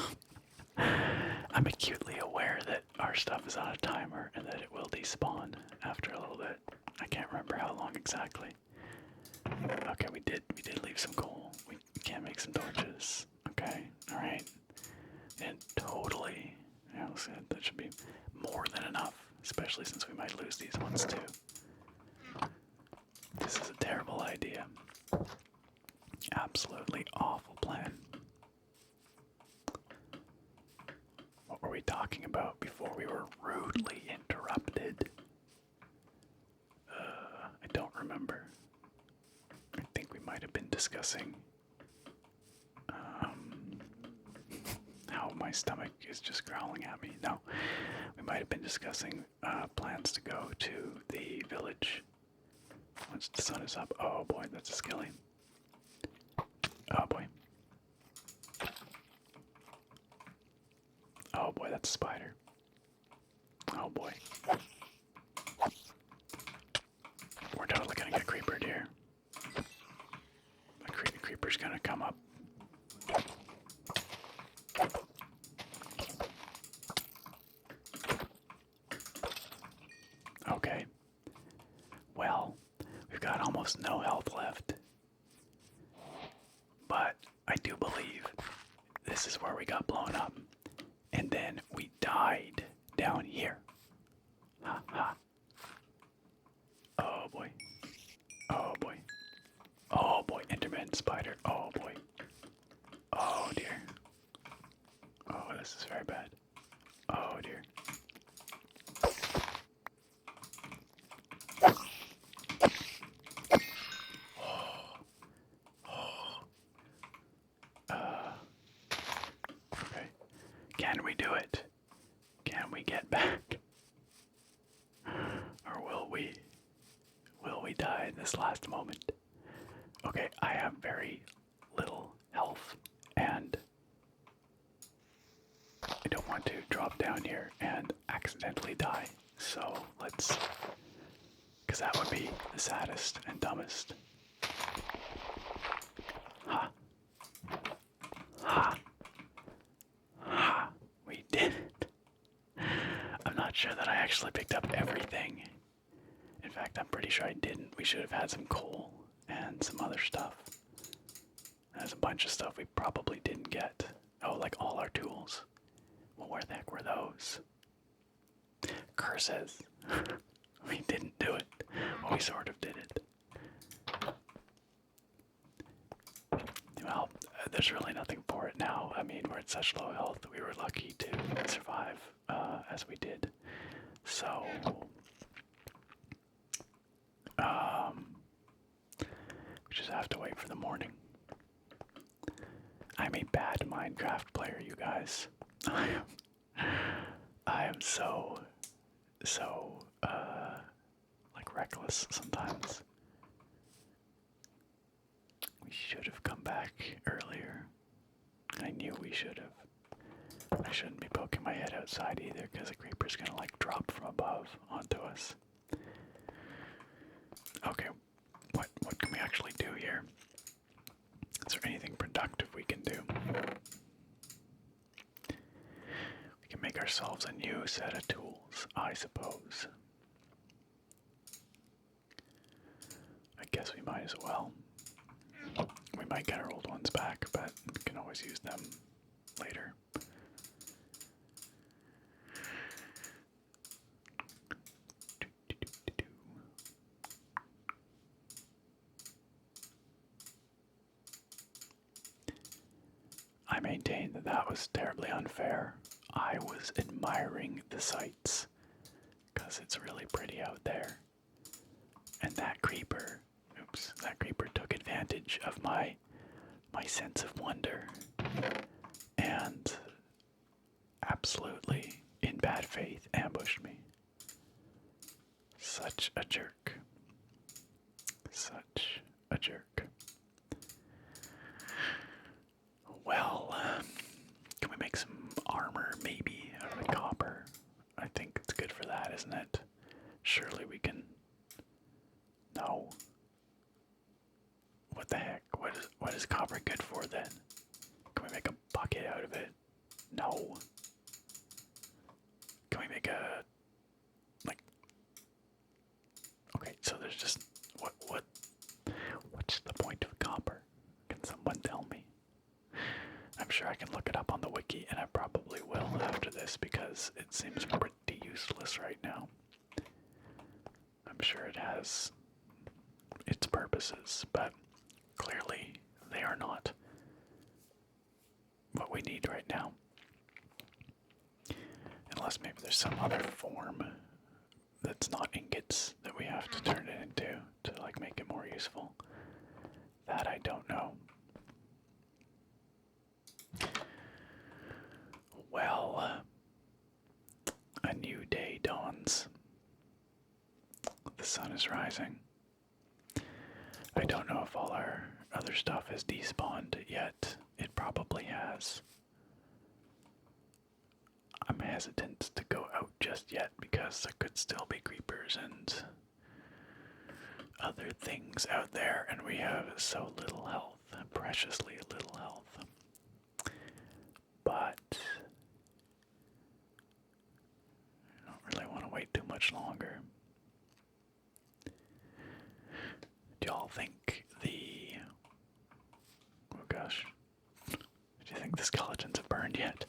[SPEAKER 2] I'm acutely aware that our stuff is on a timer and that it will despawn after a little bit. I can't remember how long exactly. Okay, we did leave some coal. We can make some torches. Okay, alright. And totally, that should be more than enough, especially since we might lose these ones too. This is a terrible idea. Absolutely awful plan. What were we talking about before we were rudely interrupted? I don't remember. I think we might have been discussing how my stomach is just growling at me. No, we might have been discussing plans to go to the village once the sun is up. Oh boy, that's a skilly. Oh boy. Oh boy, that's a spider. Oh boy. We're totally gonna get creepered here. A creeper's gonna come up. Okay. Well, we've got almost no health left. But I do believe this is where we got blown up. And then we died down here. Ha ha. Oh boy. Oh boy. Oh boy. Enderman spider. Oh boy. Oh dear. Oh, this is very bad. Oh dear. Okay. Can we do it? Can we get back? Or will we? Will we die in this last moment? Okay, I have very little health, and I don't want to drop down here and accidentally die. So let's, because that would be the saddest and dumbest. Ha. Ha. Ha. We did it. I'm not sure that I actually picked up everything. In fact, I'm pretty sure I didn't. We should have had some coal and some other stuff. There's a bunch of stuff we probably didn't get. Oh, like all our tools. Well, where the heck were those? Curses. We didn't do it. Well, we sort of did it. Well, there's really nothing for it now. I mean, we're at such low health. We were lucky to survive as we did. So, we just have to wait for the morning. I'm a bad Minecraft player, you guys. I am so, like reckless sometimes. We should have come back earlier. I knew we should have. I shouldn't be poking my head outside either, because a creeper's gonna like drop from above onto us. Okay, what can we actually do here? Is there anything productive we can do? We can make ourselves a new set of tools, I suppose. I guess we might as well. We might get our old ones back, but we can always use them later. I maintain that that was terribly unfair. I was admiring the sights, because it's really pretty out there. And that creeper, that creeper took advantage of my sense of wonder. And absolutely, in bad faith, ambushed me. Such a jerk. Such a jerk. Well, can we make some armor, maybe, out of the copper? I think it's good for that, isn't it? Surely we can. No. What the heck? What is copper good for then? Can we make a bucket out of it? No. Can we make a like? Okay, so there's just what's the point of copper? Can someone tell me? I'm sure I can look it up on the wiki, and I probably will after this because it seems pretty useless right now. I'm sure it has its purposes, but clearly they are not what we need right now. Unless maybe there's some other form that's not ingots that we have to turn it into to like make it more useful. That I don't know. Well, a new day dawns. The sun is rising. I don't know if all our other stuff has despawned yet. It probably has. I'm hesitant to go out just yet because there could still be creepers and other things out there, and we have so little health, preciously little health. But I don't really want to wait too much longer. Do y'all think oh gosh, do you think the skeletons have burned yet?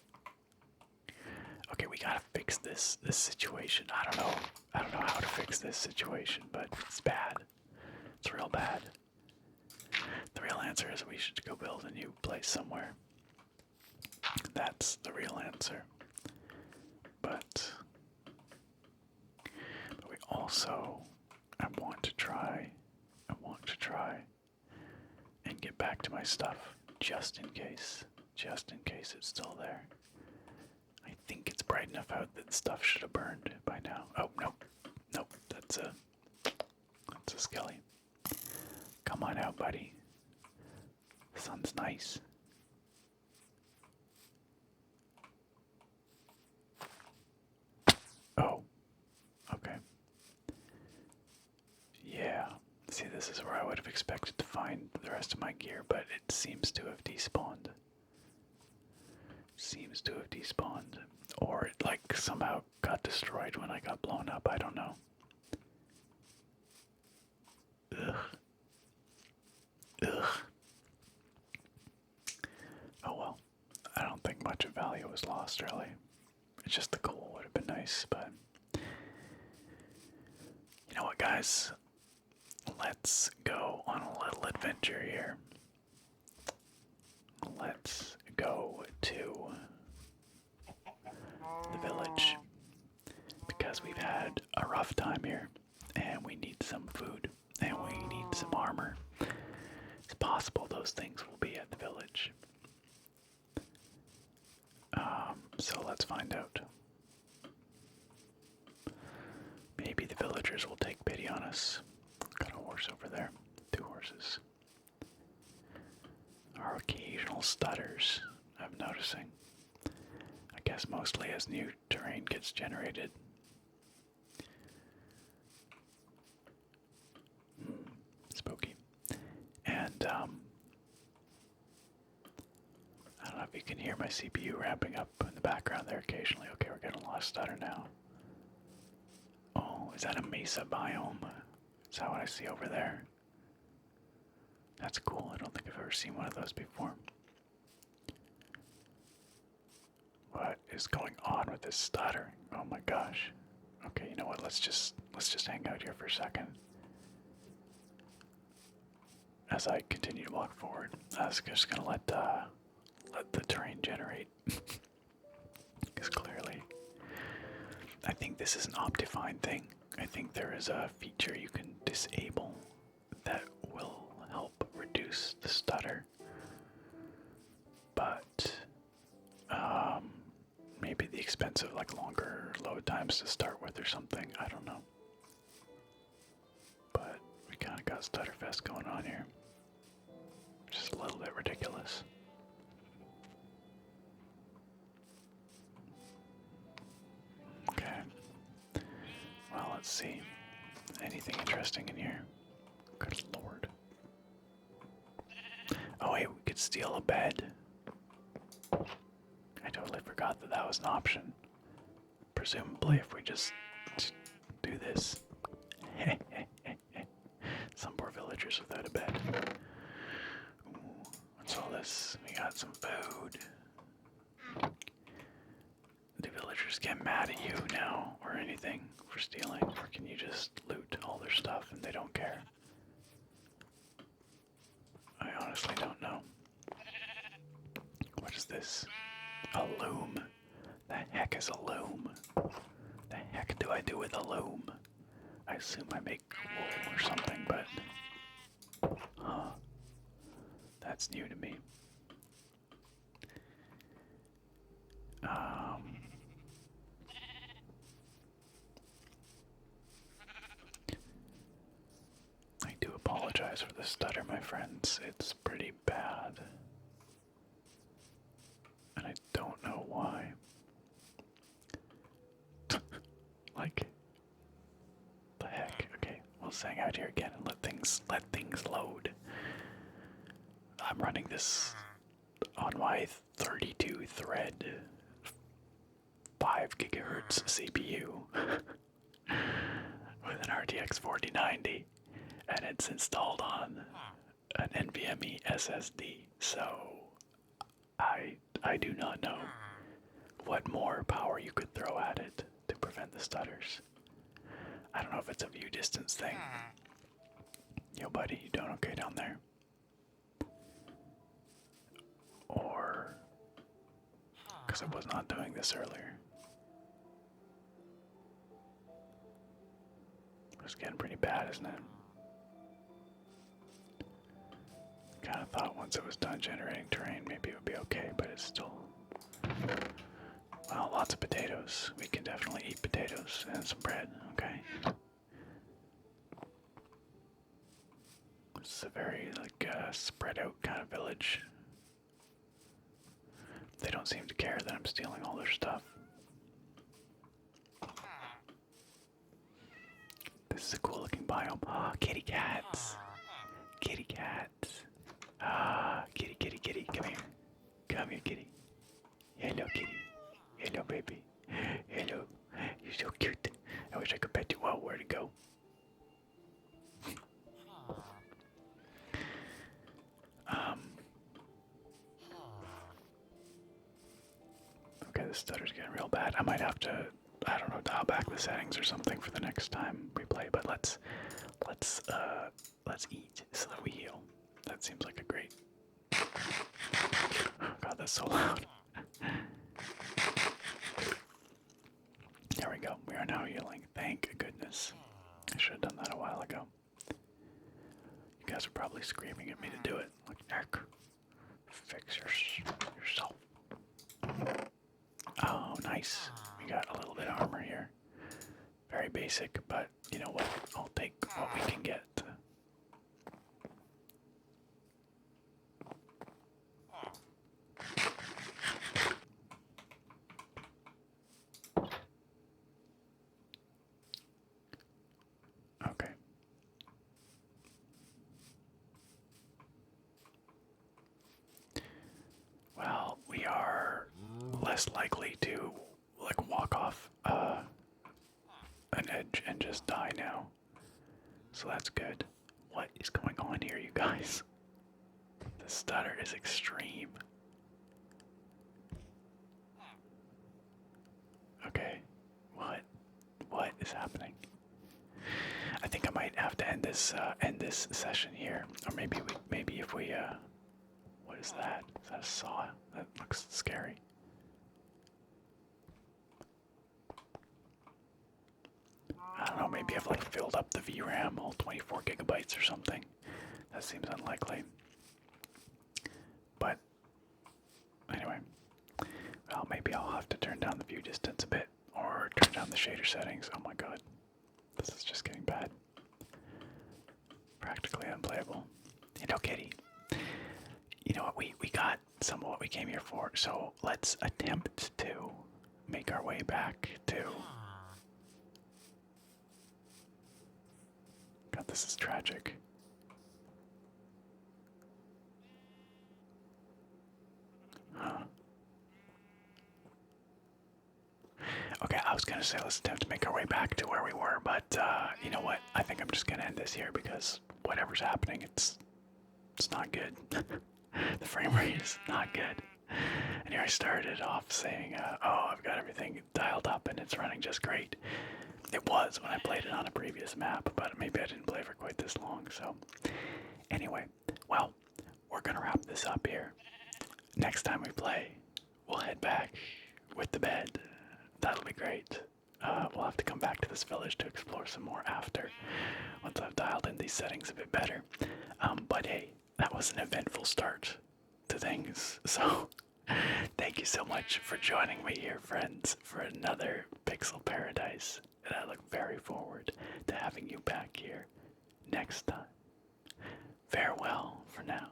[SPEAKER 2] Okay, we gotta fix this situation. I don't know how to fix this situation, but it's bad. It's real bad. The real answer is we should go build a new place somewhere. That's the real answer. But we also, I want to try and get back to my stuff just in case it's still there. I think it's bright enough out that stuff should have burned by now. Oh, nope, that's a skelly. Come on out, buddy. The sun's nice. Oh, okay. Yeah, see, this is where I would have expected to find the rest of my gear, but it seems to have despawned. Or it, like, somehow got destroyed when I got blown up, I don't know. Ugh. Oh well, I don't think much of value was lost, really. It's just the coal would have been nice, but you know what, guys? Let's go on a little adventure here. Let's go to the village because we've had a rough time here and we need some food and we need some armor. It's possible those things will be at the village. So let's find out. Maybe the villagers will take pity on us. Got a horse over there. 2 horses. Our occasional stutters, I'm noticing. I guess mostly as new terrain gets generated. Spooky. And, I don't know if you can hear my CPU ramping up in the background there occasionally. Okay, we're getting a lot of stutter now. Oh, is that a mesa biome? Is that what I see over there? That's cool. I don't think I've ever seen one of those before. What is going on with this stuttering? Oh my gosh. Okay, you know what? Let's just hang out here for a second. As I continue to walk forward, I was just gonna let the terrain generate. Because clearly, I think this is an Optifine thing. I think there is a feature you can disable that will help reduce the stutter. But maybe expensive, like longer load times to start with or something. I don't know. But we kind of got Stutterfest going on here. Just a little bit ridiculous. Okay. Well, let's see. Anything interesting in here? Good lord. Oh wait, we could steal a bed. I totally forgot that that was an option. Presumably if we just do this. Some poor villagers without a bed. Ooh, what's all this? We got some food. Do villagers get mad at you now or anything for stealing? Or can you just loot all their stuff and they don't care? I honestly don't know. What is this? A loom. The heck is a loom? The heck do I do with a loom? I assume I make wool or something, but... Huh. That's new to me. I do apologize for the stutter, my friends. It's pretty bad. And I don't know why. Like, the heck? Okay, we'll hang out here again and let things load. I'm running this on my 32 thread 5 gigahertz CPU with an RTX 4090, and it's installed on an NVMe SSD. So I do not know what more power you could throw at it to prevent the stutters. I don't know if it's a view distance thing. Yo, buddy, you doing okay down there? Or because I was not doing this earlier. It's getting pretty bad, isn't it? Kind of thought once it was done generating terrain, maybe it would be okay, but it's still... Well, lots of potatoes. We can definitely eat potatoes and some bread, okay? This is a very, like, spread out kind of village. They don't seem to care that I'm stealing all their stuff. This is a cool looking biome. Oh, kitty cats! Kitty cats! Ah, kitty, kitty, kitty, come here. Come here, kitty. Hello, kitty. Hello, baby. Hello. You're so cute. I wish I could pet you. Well, where'd it go? Okay, this stutter's getting real bad. I might have to, I don't know, dial back the settings or something for the next time we play. But let's eat so that we heal. That seems like a great. Oh God, that's so loud. There we go. We are now healing. Thank goodness. I should have done that a while ago. You guys are probably screaming at me to do it. Like, Nick, fix yourself. Oh, nice. We got a little bit of armor here. Very basic, but you know what? I'll take what we can get. Okay. Well, we are less likely to like walk off an edge and just die now. So that's good. What is going on here, you guys? The stutter is extreme. Okay. What is happening? I think I might have to end this session here. Or maybe if we what is that? Is that a saw? That looks scary. I don't know, maybe I've like filled up the VRAM, all 24 gigabytes or something. That seems unlikely. But anyway, well, maybe I'll have to turn down the view distance a bit, or turn down the shader settings. Oh my god, this is just getting bad. Practically unplayable. Hello, kitty. You know what? We got some of what we came here for, so let's attempt to make our way back to. God, this is tragic. Huh. Okay, I was gonna say let's attempt to make our way back to where we were, but you know what? I think I'm just gonna end this here because whatever's happening, it's not good. The frame rate is not good. And here I started off saying, oh, I've got everything dialed up and it's running just great. It was when I played it on a previous map, but maybe I didn't play for quite this long, so. Anyway, well, we're gonna wrap this up here. Next time we play, we'll head back with the bed. That'll be great. We'll have to come back to this village to explore some more after, once I've dialed in these settings a bit better. But hey, that was an eventful start to things, so thank you so much for joining me here, friends, for another Pixel Paradise, and I look very forward to having you back here next time. Farewell for now.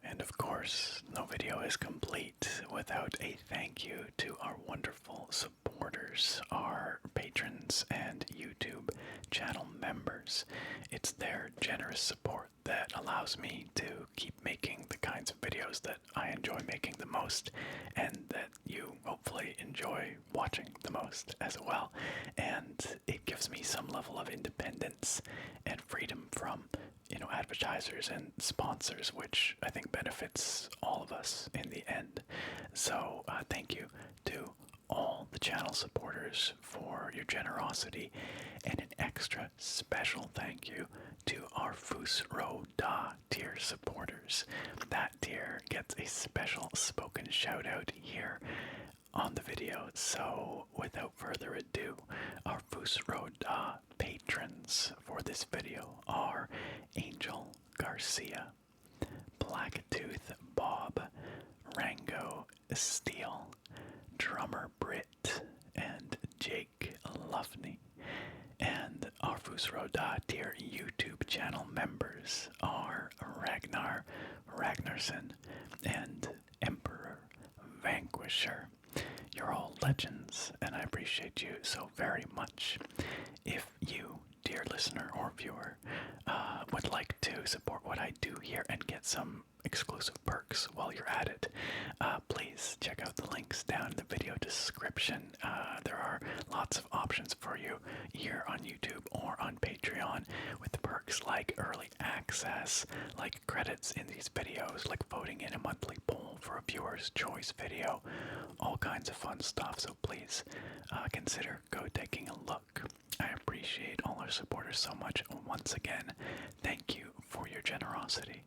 [SPEAKER 2] And of course, no video is complete without a thank you to our wonderful supporters, our patrons, and YouTube channel members. It's their generous support that allows me to keep making the kinds of videos that I enjoy making the most, and that you hopefully enjoy watching the most as well. And it gives me some level of independence and freedom from advertisers and sponsors, which I think benefits all of us in the end. So thank you to all the channel supporters for your generosity, and an extra special thank you to our Fusro Da tier supporters. That tier gets a special spoken shout out here on the video. So without further ado, our Fusro Da patrons for this video are Angel Garcia, Blacktooth Bob, Rango Steele, Drummer Brit, and Jake Luffney. And our Fusro Da tier YouTube channel members are Ragnar Ragnarsson and Emperor Vanquisher. You're all legends, and I appreciate you so very much. If you, dear listener or viewer, would like to support what I do here and get some exclusive perks while you're at it, please check out the links down in the video description. There are lots of options for you here on YouTube or on Patreon with the perks like early access, like credits in these videos, like voting in a monthly poll for a viewer's choice video, all kinds of fun stuff. So please consider taking a look. I appreciate all our supporters so much. Once again, thank you for your generosity.